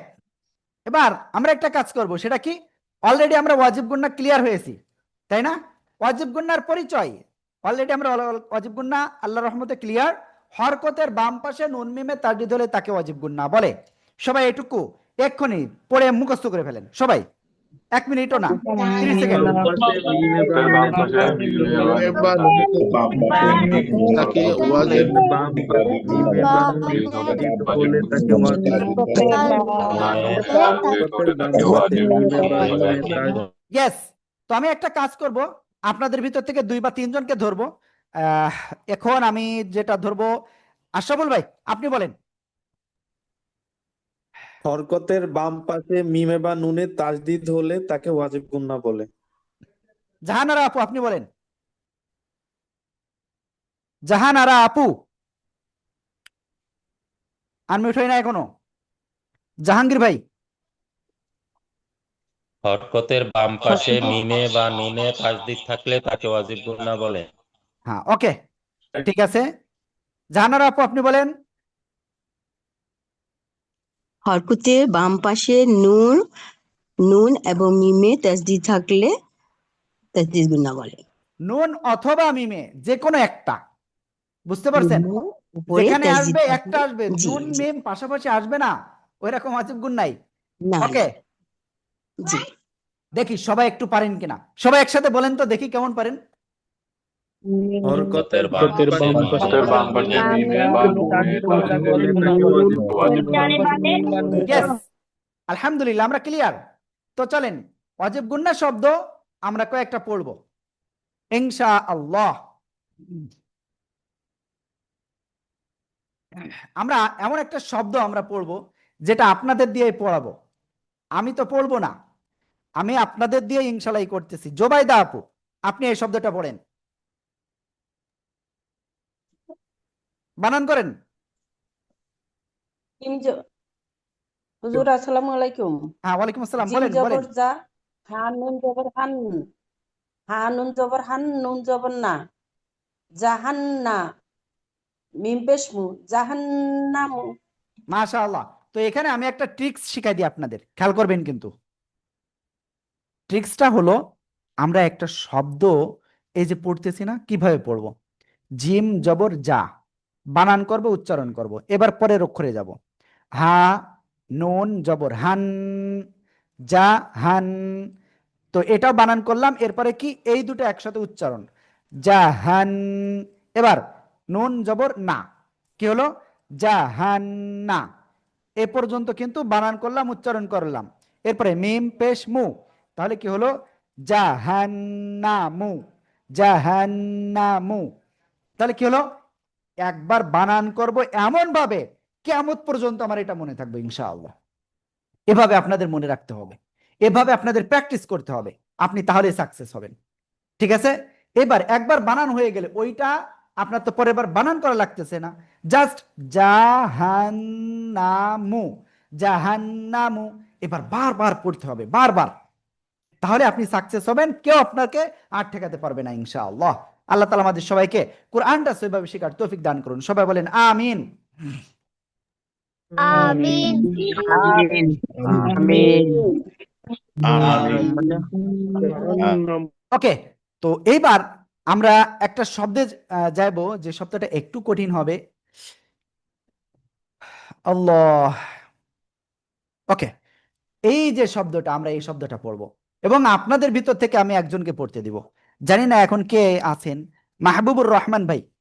এবার আমরা একটা কাজ করব, সেটা কি? অলরেডি আমরা ওয়াজিব গুন্না ক্লিয়ার হয়েছি, তাই না? ওয়াজিব গুন্নার পরিচয় অলরেডি আমরা ওয়াজিব গুন্না আল্লাহর রহমতে ক্লিয়ার। হরকতের বাম পাশে নুন মিমে তারদিদ হলে তাকে ওয়াজিব গুন্না বলে। সবাই এটুকু এক্ষুনি পড়ে মুখস্থ করে ফেলেন সবাই, 1 মিনিটও না, 30 সেকেন্ড। ইয়েস, তো আমি একটা কাজ করব, আপনাদের ভিতর থেকে 2 বা 3 জনকে ধরবো। এখন আমি যেটা ধরবো, আশরাফুল ভাই আপনি বলেন। হরকতের বাম পাশে মিমে বা নুনে তাজদিদ হলে তাকে ওয়াজিব গুন্না বলে। জাহানারা আপু আপনি বলেন। জাহানারা আপু আনমিউট হয় না এখনো। জাহাঙ্গীর ভাই। হরকতের বাম পাশে মিমে বা নুনে তাজদিদ থাকলে তাকে ওয়াজিব গুন্না বলে। হ্যাঁ ওকে, ঠিক আছে। জাহানারা আপু আপনি বলেন। হরকতের বাম পাশে নুন এবং মিমে তাজদিদ থাকলে তাজদিদ গুন্না বলে। নুন অথবা মিমে যে কোনো একটা, বুঝতে পারছেন? উপরে যেখানে তাজদিদ আসবে থাকলে- একটা আসবে, জি, নুন জি। মিম পাশাপাশি আসবে না, ওই রকম ওয়াজিব গুন্নাই। না, ওকে, জি। দেখি সবাই একটু পারেন কিনা, সবাই একসাথে বলেন তো দেখি কেমন পারেন। হরকতের বাম হরকতের বাম পাশে মিমে বা নুনে তাজদিদ হলে তাকে ওয়াজিব গুন্না। ইয়েস, আলহামদুলিল্লাহ আমরা ক্লিয়ার। তো চলেন ওয়াজিব গুন্না শব্দ আমরা কয়েকটা পড়বো ইনশাআল্লাহ। আমরা এমন একটা শব্দ আমরা পড়বো যেটা আপনাদের দিয়ে পড়াবো, আমি তো পড়বো না, আমি আপনাদের দিয়ে ইনশাআল্লাহ করতেছি। জোবাইদা আপু আপনি এই শব্দটা পড়েন, বানান করেন। হুজুর আসসালামু আলাইকুম। হ্যাঁ ওয়ালাইকুম আসসালাম, জিম বলেন বলেন। জবর যা, হা নুন জবর হান, হা নুন জবর হান, নুন জবর না, জাহান্না, মিম পেশ মু, জাহান্নামু। মাশাআল্লাহ। তো এখানে আমি একটা ট্রিক্স শিখাই দিই আপনাদের, খেয়াল করবেন কিন্তু। ট্রিক্সটা হলো, আমরা একটা শব্দ এই যে পড়তেছি না, কিভাবে পড়বো? জিম জবর যা, বানান করব, উচ্চারণ করব। এবার পরের অক্ষরে যাব। হা নুন জবর হান, যা হান, তো এটাও বানান করলাম। এরপরে কি এই দুটো একসাথে উচ্চারণ, জাহান। এবার নুন জবর না, কি হলো? জাহান্না। এ পর্যন্ত কিন্তু বানান করলাম, উচ্চারণ করলাম। এরপরে মিম পেশ মু, তাহলে কি হলো? জাহান্নামু, জাহান্নামু। তাহলে কি হলো? একবার বানান করব এমন ভাবে কিয়ামত পর্যন্ত আমার এটা মনে থাকবে ইনশাআল্লাহ। এভাবে আপনাদের মনে রাখতে হবে, এভাবে আপনাদের প্র্যাকটিস করতে হবে, আপনি তাহলে সাকসেস হবেন। ঠিক আছে? এবার একবার বানান হয়ে গেলে ওইটা আপনার তো পরের বার বানান করা লাগতেছে না, জাস্ট জাহান্নামু, জাহান্নামু, এবার বারবার পড়তে হবে, বারবার। তাহলে আপনি সাকসেস হবেন, কেউ আপনাকে আর ঠেকাতে পারবে না ইনশাআল্লাহ। আল্লাহ তাআলা আমাদের সবাইকে কোরআনটা সেভাবে শেখার তৌফিক দান করুন। সবাই বলেন আমিন। আমিন। আমিন। আমিন। ওকে, তো এইবার আমরা একটা শব্দে যাইব, যে শব্দটা একটু কঠিন হবে। আল্লাহ। ওকে, এই যে শব্দটা, আমরা এই শব্দটা পড়বো এবং আপনাদের ভিতর থেকে আমি একজনকে পড়তে দিব। জানি না এখন কে আছেন, মাহবুবুর রহমান ভাই।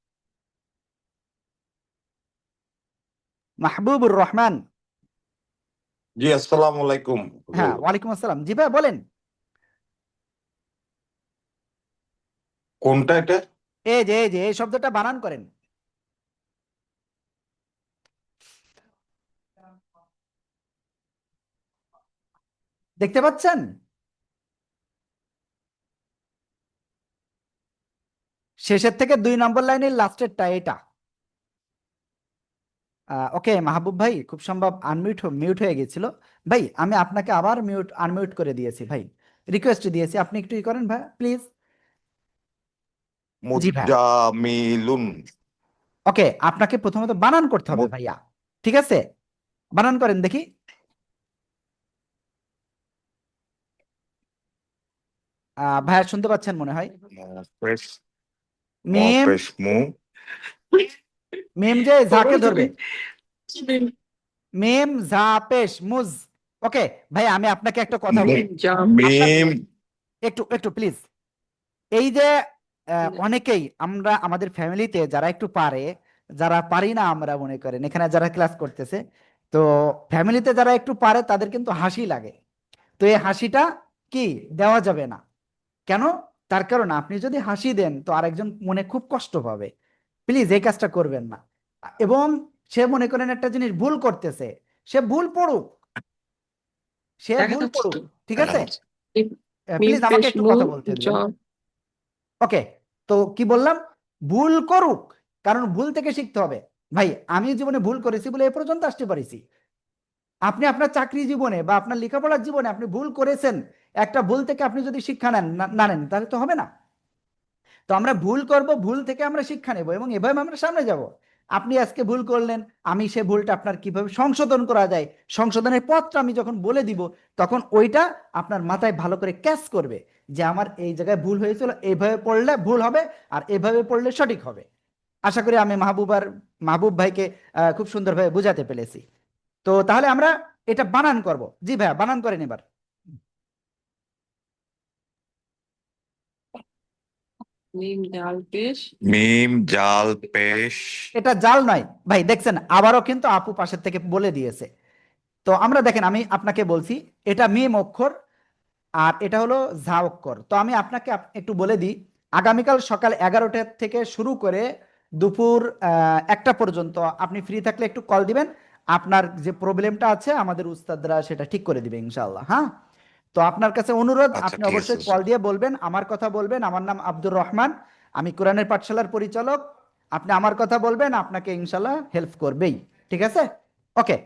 মাহবুবুর রহমান। জি আসসালামু আলাইকুম। হ্যাঁ ওয়ালাইকুম আসসালাম, জি ভাই বলেন। কোনটা এটা? এই যে এই শব্দটা বানান করেন। দেখতে পাচ্ছেন? শেষের থেকে 2 নম্বর লাইনের লাস্টেরটা এটা। ওকে মাহবুব ভাই, খুব সম্ভব মিউট হয়ে গেছিল। ভাই আমি আপনাকে আবার আনমিউট করে দিয়েছি ভাই, রিকোয়েস্ট দিয়েছি, আপনি একটু ই করেন ভাই প্লিজ। জি ভাই, মুজামিলুন। ওকে আপনাকে প্রথমত বানান করতে হবে ভাইয়া, ঠিক আছে? বানান করেন দেখি। ভাইয়া শুনতে পাচ্ছেন মনে হয়। পেশ মিম পেশ মু মিম যে ঝাকে ধরবে, মিম ঝা পেশ মুজ। ওকে ভাই আমি আপনাকে একটা কথা বলি, মিম একটু একটু প্লিজ। এই যে অনেকেই আমরা আমাদের ফ্যামিলিতে যারা একটু পারে, যারা পারি না আমরা মনে করেন এখানে যারা ক্লাস করতেছে, তো ফ্যামিলিতে যারা একটু পারে তাদের কিন্তু হাসি লাগে। তো এই হাসিটা কি দেওয়া যাবে না। কেন? তার কারণ আপনি যদি হাসি দেন তো আরেকজন মনে খুব কষ্ট পাবে। প্লিজ এই কাজটা করবেন না। এবং সে মনে করেন একটা জিনিস ভুল করতেছে, সে ভুল পড়ুক, সে ভুল পড়ুক, ঠিক আছে? প্লিজ আমাকে একটু কথা বলতে দিন। ওকে, তো কি বললাম? ভুল করুক, কারণ ভুল থেকে শিখতে হবে। ভাই আমি জীবনে ভুল করেছি বলে এ পর্যন্ত আসতে পারিছি। আপনি আপনার চাকরি জীবনে বা আপনার লেখাপড়ার জীবনে আপনি ভুল করেছেন, একটা ভুল থেকে আপনি যদি শিক্ষা না নেন তাহলে তো হবে না। তো আমরা ভুল করব, ভুল থেকে আমরা শিক্ষা নেব এবং এভাবে আমরা সামনে যাব। আপনি আজকে ভুল করলেন, আমি সে ভুলটা আপনার কিভাবে সংশোধন করা যায়, সংশোধনের পথটা আমি যখন বলে দিব, তখন ওইটা আপনার মাথায় ভালো করে ক্যাচ করবে যে আমার এই জায়গায় ভুল হয়েছিল, এইভাবে পড়লে ভুল হবে আর এভাবে পড়লে সঠিক হবে। আশা করি আমি মাহবুব ভাইকে খুব সুন্দরভাবে বুঝাতে পেরেছি। তো তাহলে আমরা এটা বানান করব। জি ভাইয়া বানান করেন এবার। মিম জাল পেশ। এটা জাল নয় ভাই, দেখছেন আবারও কিন্তু আপু পাশের থেকে বলে দিয়েছে। তো আমরা দেখেন আমি আপনাকে বলছি এটা মিম অক্ষর আর এটা হলো ঝা অক্ষর। তো আমি আপনাকে একটু বলে দিই, আগামীকাল সকাল 11টা থেকে শুরু করে দুপুর 1টা পর্যন্ত আপনি ফ্রি থাকলে একটু কল দিবেন। আপনার যে প্রবলেমটা আছে আমাদের উস্তাদরা সেটা ঠিক করে দিবে ইনশাআল্লাহ। হ্যাঁ, তো আপনার কাছে অনুরোধ, আচ্ছা আপনি ঠিক অবশ্যই আছে। কল দিয়ে বলবেন, আমার কথা বলবেন। আমার নাম আব্দুর রহমান, আমি কোরআনের পাঠশালার পরিচালক। আপনি আমার কথা বলবেন, আপনাকে ইনশাআল্লাহ হেল্প করবেই, ঠিক আছে? ওকে,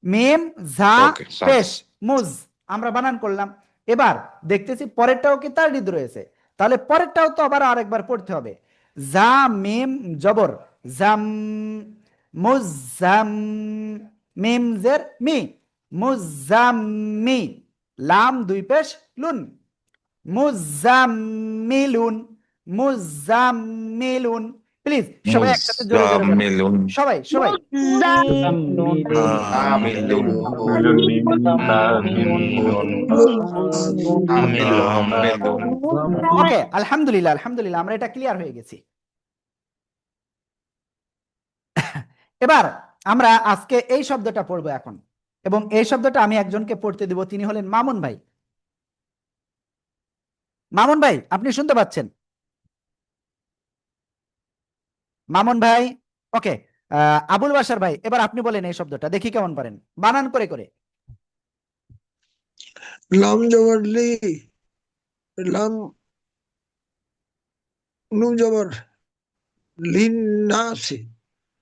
মিম ঝা ওকে পেশ মুজ আমরা বানান করলাম। এবার দেখতেছি পরেরটাও কি তারদিদ রয়েছে, তাহলে পরেরটাও তো আবার আরেকবার পড়তে হবে। জা মিম জবর জাম, মুজাম, মিম জের মি, মুজাম্মি, লাম 2 পেশ লুন, মুজাম্মিলুন, মুজাম্মিলুন। প্লিজ সবাই একসাথে জোরে জোরে বলেন, মুজামিলুন। সবাই সবাই। মুজামিলুন। মুজামিলুন। ওকে আলহামদুলিল্লাহ আলহামদুলিল্লাহ, আমরা এটা ক্লিয়ার হয়ে গেছি। এবার আমরা আজকে এই শব্দটা পড়বো এখন, এবং এই শব্দটা আমি একজনকে পড়তে দিব, তিনি হলেন মামুন ভাই। মামুন ভাই আপনি শুনতে পাচ্ছেন? মামুন ভাই, ওকে। আবুল বাশার ভাই এবার আপনি বলেন এই শব্দটা, দেখি কেমন পারেন বানান করে করে। লাম জবর লি, লাম নুন জবর লিন নাসি।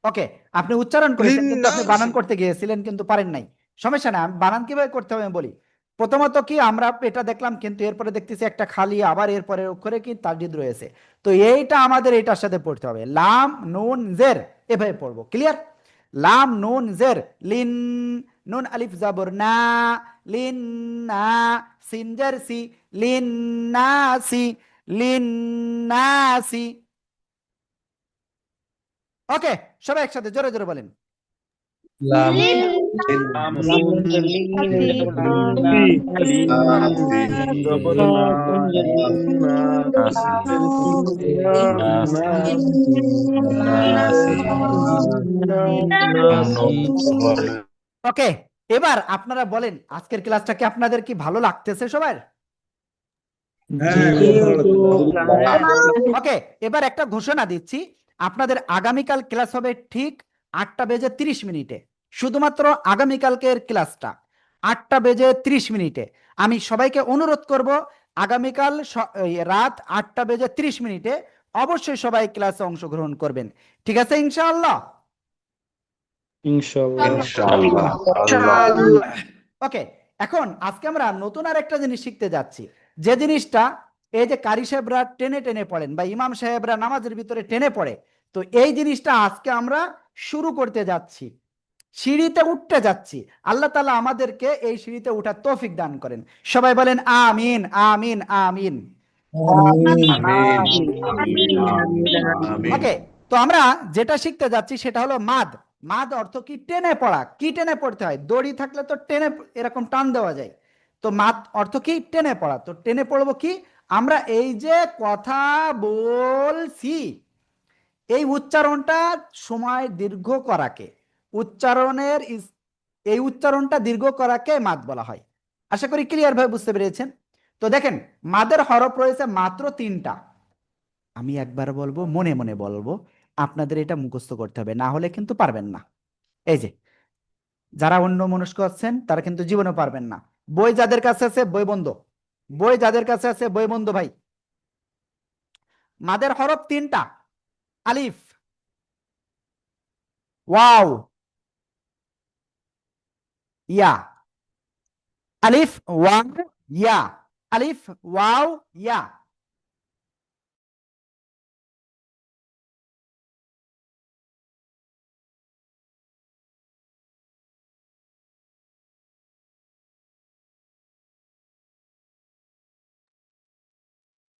ওকে, আপনি উচ্চারণ করেছেন কিন্তু আপনি লিন্নাসি। বানান করতে গিয়েছিলেন কিন্তু পারেন নাই। সমস্যা না, আমি বানান কিভাবে করতে হবে আমি বলি। প্রথমত কি আমরা এটা দেখলাম, কিন্তু এরপরে দেখতেছি একটা খালি, আবার এরপরে অক্ষরে কি তাসদিদ রয়েছে। তো এইটা আমাদের এটার সাথে পড়তে হবে, লাম নুন জের, এভাবে পড়বো। ক্লিয়ার? লাম নুন জের লিন, নুন আলিফ জাবর না, লিন না, সিন জের সি, লিন নাসি, লিন নাসি। ওকে, সবাই একসাথে জোরে জোরে বলেন। ওকে, এবার আপনারা বলেন আজকের ক্লাসটা কি আপনাদের কি ভালো লাগতেছে সবার? হ্যাঁ খুব ভালো ওকে, এবার একটা ঘোষণা দিচ্ছি, আপনাদের আগামীকাল ক্লাস হবে ঠিক 8:30 শুধুমাত্র আগামীকালকের ক্লাসটা 8:30। আমি সবাইকে অনুরোধ করব আগামীকাল রাত 8:30 অবশ্যই সবাই ক্লাসে অংশগ্রহণ করবেন, ঠিক আছে ইনশাআল্লাহ? ইনশাআল্লাহ। ওকে, এখন আজকে আমরা নতুন আর একটা জিনিস শিখতে যাচ্ছি, যে জিনিসটা এই যে কারি সাহেবরা টেনে টেনে পড়েন বা ইমাম সাহেবরা নামাজের ভিতরে টেনে পড়ে, তো এই জিনিসটা আজকে আমরা শুরু করতে যাচ্ছি, সিঁড়িতে উঠতে যাচ্ছি। আল্লাহ তাআলা আমাদেরকে এই সিঁড়িতে উঠার তৌফিক দান করেন, সবাই বলেন আমিন আমিন আমিন। ওকে, তো আমরা যেটা শিখতে যাচ্ছি সেটা হলো মাদ। মাদ অর্থ কি? টেনে পড়া। কি টেনে পড়তে হয়? দড়ি থাকলে তো টেনে এরকম টান দেওয়া যায়, তো মাদ অর্থ কি? টেনে পড়া। তো টেনে পড়বো কি? আমরা এই যে কথা বলছি, এই উচ্চারণটা সময় দীর্ঘ করাকে, উচ্চারণের এই উচ্চারণটা দীর্ঘ করাকে মাদ বলা হয়। আশা করি ক্লিয়ার ভাবে বুঝতে পেরেছেন। তো দেখেন, মাদের হরফ রয়েছে মাত্র 3টা। আমি একবার বলবো, মনে মনে বলবো, আপনাদের এটা মুখস্থ করতে হবে, না হলে কিন্তু পারবেন না। এই যে যারা অন্য মনস্ক আছেন তারা কিন্তু জীবনে পারবেন না। বই যাদের কাছে আছে বই বন্ধ, বই যাদের কাছে আছে বই বন্ধ ভাই। মাদের হরফ 3টা, আলিফ, ওয়াও, ইয়া। আলিফ ওয়াও ইয়া, আলিফ ওয়াও ইয়া।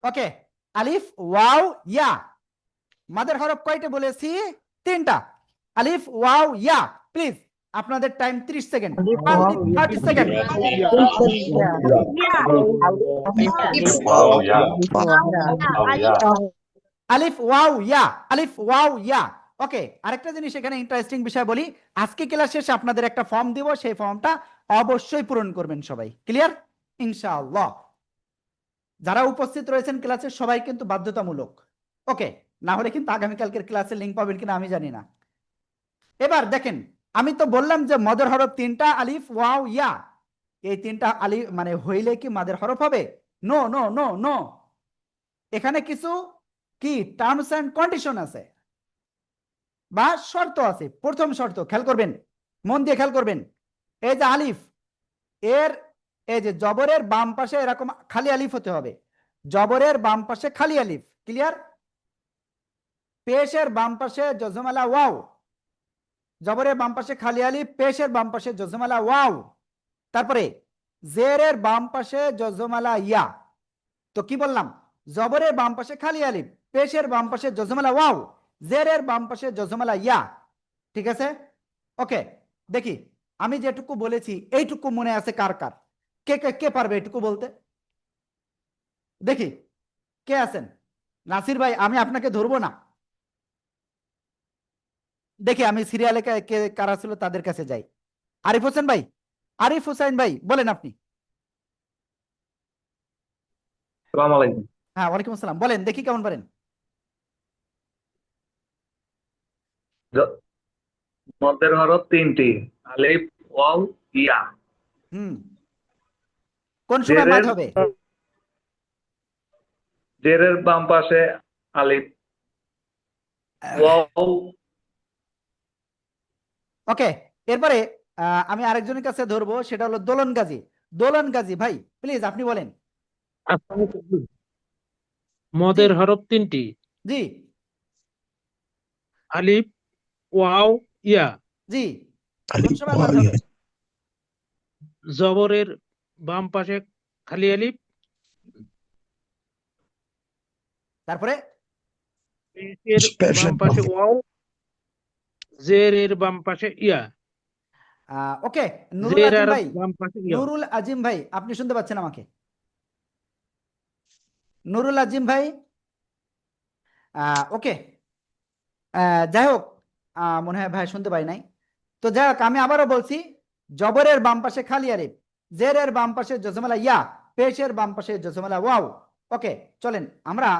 ওকে, আলিফ ওয়াও ইয়া। মাদের হরফ কয়টা বলেছি? 3টা, আলিফ ওয়াও ইয়া। প্লিজ আপনাদের টাইম 30 সেকেন্ড, 30 সেকেন্ড। আলিফ ওয়াও ইয়া, আলিফ ওয়াও ইয়া। ওকে, আরেকটা জিনিস এখানে ইন্টারেস্টিং বিষয় বলি, আজকে ক্লাস শেষে আপনাদের একটা ফর্ম দিব, সেই ফর্মটা অবশ্যই পূরণ করবেন সবাই। ক্লিয়ার ইনশাআল্লাহ? যারা উপস্থিত রয়েছেন ক্লাসে সবাই কিন্তু বাধ্যতামূলক। ওকে, না হলে কিন্তু আগামীকালকের ক্লাসের লিঙ্ক পাবেন কিনা আমি জানি না। এবার দেখেন, আমি তো বললাম যে মদের হরফ 3টা, আলিফ ওয়াও ইয়া। এই 3টা আলিফ মানে হইলে কি মাদের হরফ হবে? নো নো নো নো, এখানে কিছু কি টার্মস এন্ড কন্ডিশন আছে বা শর্ত আছে। প্রথম শর্ত খেয়াল করবেন, মন দিয়ে খেয়াল করবেন, এই যে আলিফ, এর এই যে জবরের বাম পাশে এরকম খালি আলিফ হতে হবে, জবরের বাম পাশে খালি আলিফ। ক্লিয়ার? পেশের বাম পাশে জজমালা ওয়াও, জবরের বাম পাশে খালি আলিফ, পেশের বাম পাশে জজমালা ওয়াও। তারপরে জেরের বাম পাশে জজমালা ইয়া। তো কি বললাম? জবরের বাম পাশে খালি আলিফ, পেশের বাম পাশে জজমালা ওয়াও, জেরের বাম পাশে জজমালা ইয়া। ঠিক আছে? ওকে, দেখি আমি যেটুকু বলেছি এইটুকু মনে আছে কার কার? কে কে কে পারবে এটুকু বলতে? দেখি কে আছেন? নাসির ভাই, আমি আপনাকে ধরবো না, দেখি আমি সিরিয়ালে কে কারা ছিল তাদের কাছে যাই। আরিফ হোসেন ভাই, আরিফ হোসেন ভাই বলেন আপনি। আসসালামু আলাইকুম। হ্যাঁ, ওয়ালাইকুম আসসালাম, বলেন দেখি কেমন পারেন। মদের হরফ 3টি, আলিফ ওয়াও ইয়া। কোন সময় মাদ হবে? জেরের বাম পাশে আলিফ ওয়াও। ওকে, এরপরে আমি আরেকজনের কাছে ধরবো, সেটা হলো দোলন গাজী। দোলন গাজী ভাই প্লিজ আপনি বলেন। মদের হরফ 3টি, জি। আলিফ ওয়াও ইয়া। জি। কোন সময় মাদ হবে? জবরের বাম পাশে খালি আলিফ, তারপরে পেশের বাম পাশে ওয়াও, জেরের বাম পাশে ইয়া। ওকে, নুরুল জের আজিম আর ভাই, বাম পাশে ইয়া। নুরুল আজিম ভাই আপনি শুনতে পাচ্ছেন আমাকে? নুরুল আজিম ভাই, ওকে, যাই হোক, মনে হয় ভাই শুনতে পাই নাই। তো যাই হোক, আমি আবারও বলছি, জবরের বাম পাশে খালি আলিফ, জেরের বাম পাশে জজমালা ইয়া, পেশের বাম পাশে জজমালা ওয়াও, ওকে, চলেন আমরা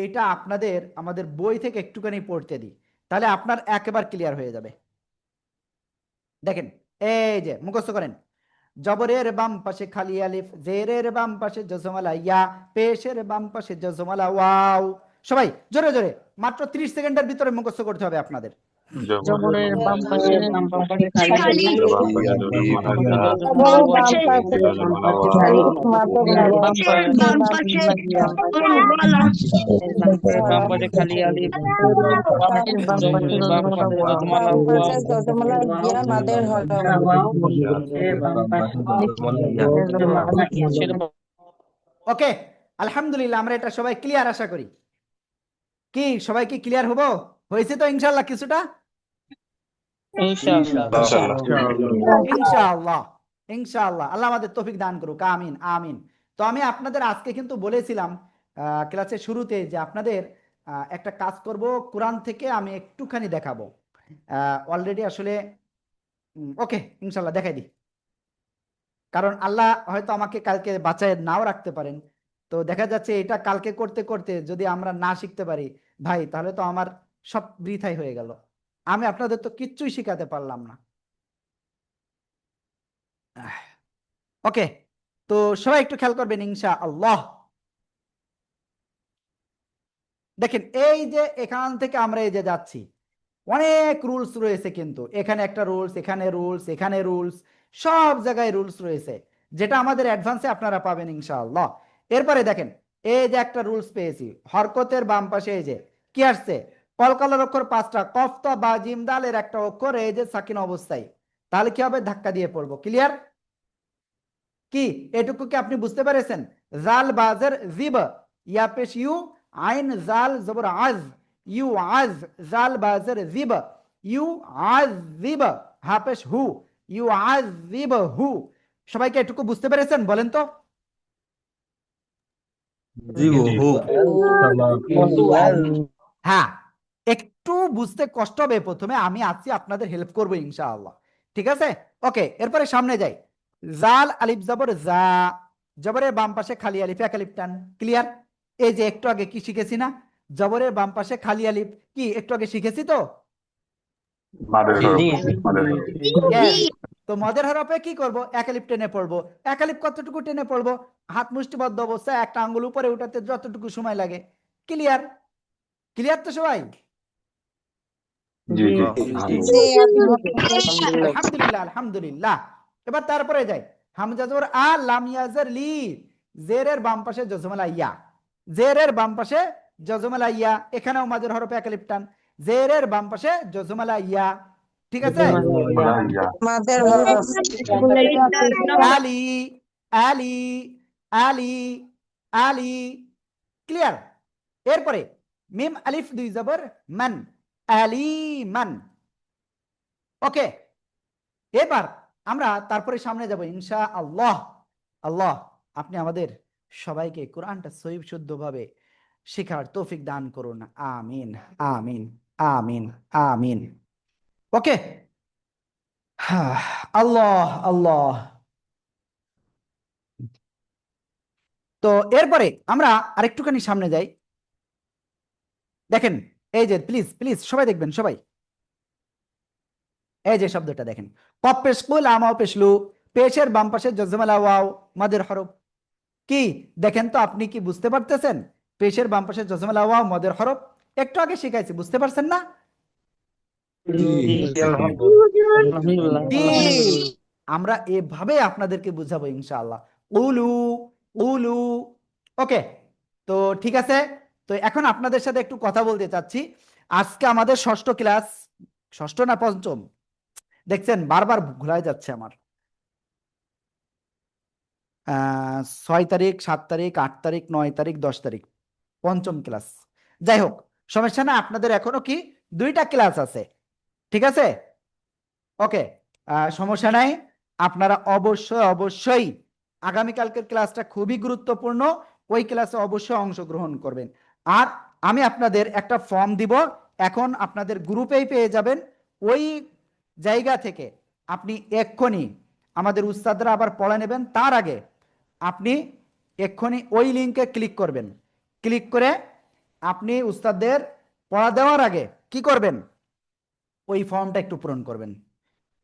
এটা আপনাদের আমাদের বই থেকে একটুখানি পড়তে দিই, তাহলে আপনার একেবারে ক্লিয়ার হয়ে যাবে। দেখেন, এই যে মুখস্থ করেন, জবরের বাম পাশে খালি আলিফ, জেরের বাম পাশে জজমালা ইয়া, পেশের বাম পাশে জজমালা ওয়াও। সবাই জোরে জোরে, মাত্র 30 সেকেন্ডের ভিতরে মুখস্থ করতে হবে আপনাদের। জবরের বাম পাশে খালি খালি আলিফ, ওকে, আলহামদুলিল্লাহ, আমরা এটা সবাই ক্লিয়ার আশা করি। কি সবাই কি ক্লিয়ার হবো? হয়েছে তো ইনশাআল্লাহ কিছুটা? ইনশাআল্লাহ, ইনশাআল্লাহ, আল্লাহ আমাদের তৌফিক দান করুক, আমিন আমিন। তো আমি আপনাদের আজকে কিন্তু বলেছিলাম ক্লাসের শুরুতে যে আপনাদের একটা কাজ করব, কোরআন থেকে আমি একটুখানি দেখাবো। অলরেডি আসলে ওকে ইনশাআল্লাহ দেখাই দিই, কারণ আল্লাহ হয়তো আমাকে কালকে বাঁচায় নাও রাখতে পারেন। তো দেখা যাচ্ছে এটা কালকে করতে করতে যদি আমরা না শিখতে পারি ভাই, তাহলে তো আমার সব বৃথাই হয়ে গেল, আমি আপনাদের তো কিচ্ছুই শিখাতে পারলাম না। ওকে, তো সবাই একটু খেয়াল করবেন ইনশাআল্লাহ। দেখেন, এই যে এখান থেকে আমরা এই যে যাচ্ছি, অনেক রুলস রয়েছে, কিন্তু এখানে একটা রুলস, এখানে রুলস, এখানে রুলস, সব জায়গায় রুলস রয়েছে, যেটা আমাদের অ্যাডভান্সে আপনারা পাবেন ইনশাআল্লাহ। এরপরে দেখেন, এই যে একটা রুলস পেয়েছি, হরকতের বাম পাশে এই যে কি আসছে, কলকলার অক্ষর 5টা, কফ তা বা জিম দালের একটা অক্ষর এই যে সাকিন অবস্থায়, তাহলে কি হবে? ধাক্কা দিয়ে পড়বো। ক্লিয়ার? কি এটুকু কি আপনি বুঝতে পেরেছেন? জাল বাজের জিব, ইয়া পেশ ইউ, আইন জাল জবর আজ, ইউ আজ, জাল বাজের জিব, ইউ আজ জিব, হা পেশ হু, ইউ আজ জিব হু। সবাইকে এটুকু বুঝতে পেরেছেন? বলেন তো। হ্যাঁ, একটু বুঝতে কষ্ট হবে প্রথমে, আমি আছি, আপনাদের হেল্প করবো ইনশাআল্লাহ। ঠিক আছে? ওকে, এরপরে সামনে যাই। জাল আলিফ জবর জা, জবরের বাম পাশে খালি আলিফ, এক আলিফ টান। ক্লিয়ার? এই যে একটু আগে কি শিখেছি না, জবরের বাম পাশে খালি আলিফ, কি একটু আগে শিখেছি তো? Yes. তো মদের হরফে কি করব? এক আলিফ টেনে পড়বো। এক আলিফ কতটুকু টেনে পড়বো? হাত মুষ্টিবদ্ধ অবস্থায় একটা আঙ্গুল উপরে উঠাতে যতটুকু সময় লাগে। ক্লিয়ার? ক্লিয়ার তো সবাই? আলহামদুলিল্লাহ, আলহামদুলিল্লাহ। এবার তারপরে যাই, হামজা জবর আ, লাম ইয়াজের লি, জেরের বাম পাশে জজমালা ইয়া, জেরের বাম পাশে জজমালা ইয়া, এখানেও মাঝের হরফে এক আলিফ টান, জেরের বাম পাশে জজমালা ইয়া। ঠিক আছে? আলি আলি আলি আলি। ক্লিয়ার? এরপরে মিম আলিফ দুই জবর মান, আলিমান। ওকে, এবার আমরা তারপরে সামনে যাব ইনশাআল্লাহ। আল্লাহ আপনি আমাদের সবাইকে কোরআনটা সহিহ শুদ্ধভাবে শেখার তৌফিক দান করুন, আমিন আমিন আমিন আমিন। ওকে, আল্লাহ আল্লাহ। তো এরপরে আমরা আরেকটুখানি সামনে যাই। দেখেন, এই যে প্লিজ প্লিজ সবাই দেখবেন, সবাই এই যে শব্দটা দেখেন, কফ পেশ কুল, আমা পেশ লু, পেশের বাম পাশে জজমালা ওয়াও, মাদের হরফ। কি দেখেন তো, আপনি কি বুঝতে পারতেছেন? পেশের বাম পাশে জজমালা ওয়াও, মাদের হরফ একটু আগে শিখাইছি, বুঝতে পারছেন না? আমরা এভাবে আপনাদেরকে বুঝাবো ইনশাআল্লাহ। উলু উলু। ওকে, তো ঠিক আছে। তো এখন আপনাদের সাথে একটু কথা বলতে চাচ্ছি। আজকে আমাদের ষষ্ঠ ক্লাস, ষষ্ঠ না পঞ্চম, দেখছেন বারবার ভুলাই যাচ্ছে আমার। 6 তারিখ, 7 তারিখ, 8 তারিখ, 9 তারিখ, 10 তারিখ পঞ্চম ক্লাস। যাই হোক, সমস্যা না, আপনাদের এখনো কি 2টা ক্লাস আছে। ঠিক আছে? ওকে, সমস্যা নাই। আপনারা অবশ্যই অবশ্যই আগামীকালকের ক্লাসটা খুবই গুরুত্বপূর্ণ, ওই ক্লাসে অবশ্যই অংশগ্রহণ করবেন। আর আমি আপনাদের একটা ফর্ম দিব, এখন আপনাদের গ্রুপেই পেয়ে যাবেন। ওই জায়গা থেকে আপনি এক্ষুনি, আমাদের উস্তাদরা আবার পড়া নেবেন, তার আগে আপনি এক্ষুনি ওই লিঙ্কে ক্লিক করবেন। ক্লিক করে আপনি উস্তাদদের পড়া দেওয়ার আগে কি করবেন, ওই ফর্মটা একটু পূরণ করবেন।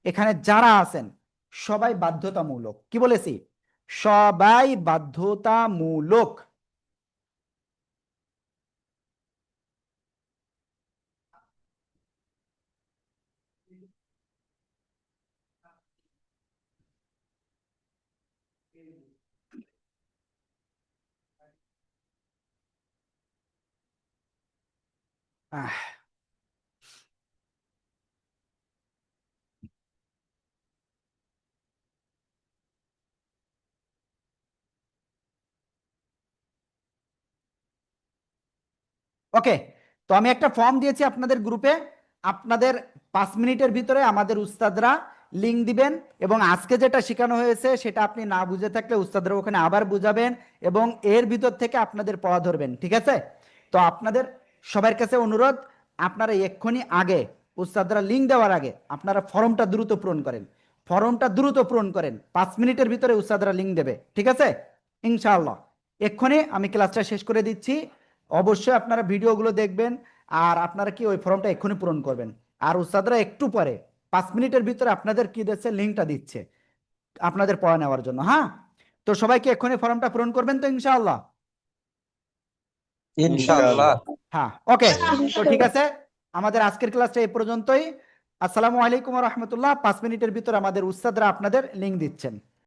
এখানে যারা আছেন সবাই বাধ্যতামূলক, কি বলেছি, সবাই বাধ্যতামূলক। আহ ওকে, তো আমি একটা ফর্ম দিয়েছি আপনাদের গ্রুপে। আপনাদের 5 মিনিটের ভিতরে আমাদের উস্তাদরা লিঙ্ক দিবেন, এবং আজকে যেটা শেখানো হয়েছে সেটা আপনি না বুঝে থাকলে উস্তাদরা ওখানে আবার বুঝাবেন, এবং এর ভিতর থেকে আপনাদের পড়া ধরবেন, ঠিক আছে? তো আপনাদের সবার কাছে অনুরোধ, আপনারা এক্ষুনি আগে উস্তাদরা লিঙ্ক দেওয়ার আগে আপনারা ফর্মটা দ্রুত পূরণ করেন। ফর্মটা দ্রুত পূরণ করেন, 5 মিনিটের ভিতরে উস্তাদরা লিঙ্ক দেবে, ঠিক আছে? ইনশাআল্লাহ। এক্ষুনি আমি ক্লাসটা শেষ করে দিচ্ছি। অবশ্যই আপনারা ভিডিওগুলো দেখবেন, আর আপনারা কি ওই ফর্মটা এক্ষুনি পূরণ করবেন। আর উস্তাদরা একটু পরে 5 মিনিটের ভিতরে আপনাদের কি দিচ্ছে, লিঙ্কটা দিচ্ছে আপনাদের পড়া নেওয়ার জন্য। হ্যাঁ, তো সবাইকে এক্ষুনি ফর্মটা পূরণ করবেন তো ইনশাআল্লাহ। ইনশাআল্লাহ। হ্যাঁ, ওকে, তো ঠিক আছে, আমাদের আজকের ক্লাসটা এই পর্যন্তই। আসসালামু আলাইকুম ওয়া রাহমাতুল্লাহ। 5 মিনিটের ভিতরে আমাদের উস্তাদরা আপনাদের লিঙ্ক দিচ্ছেন।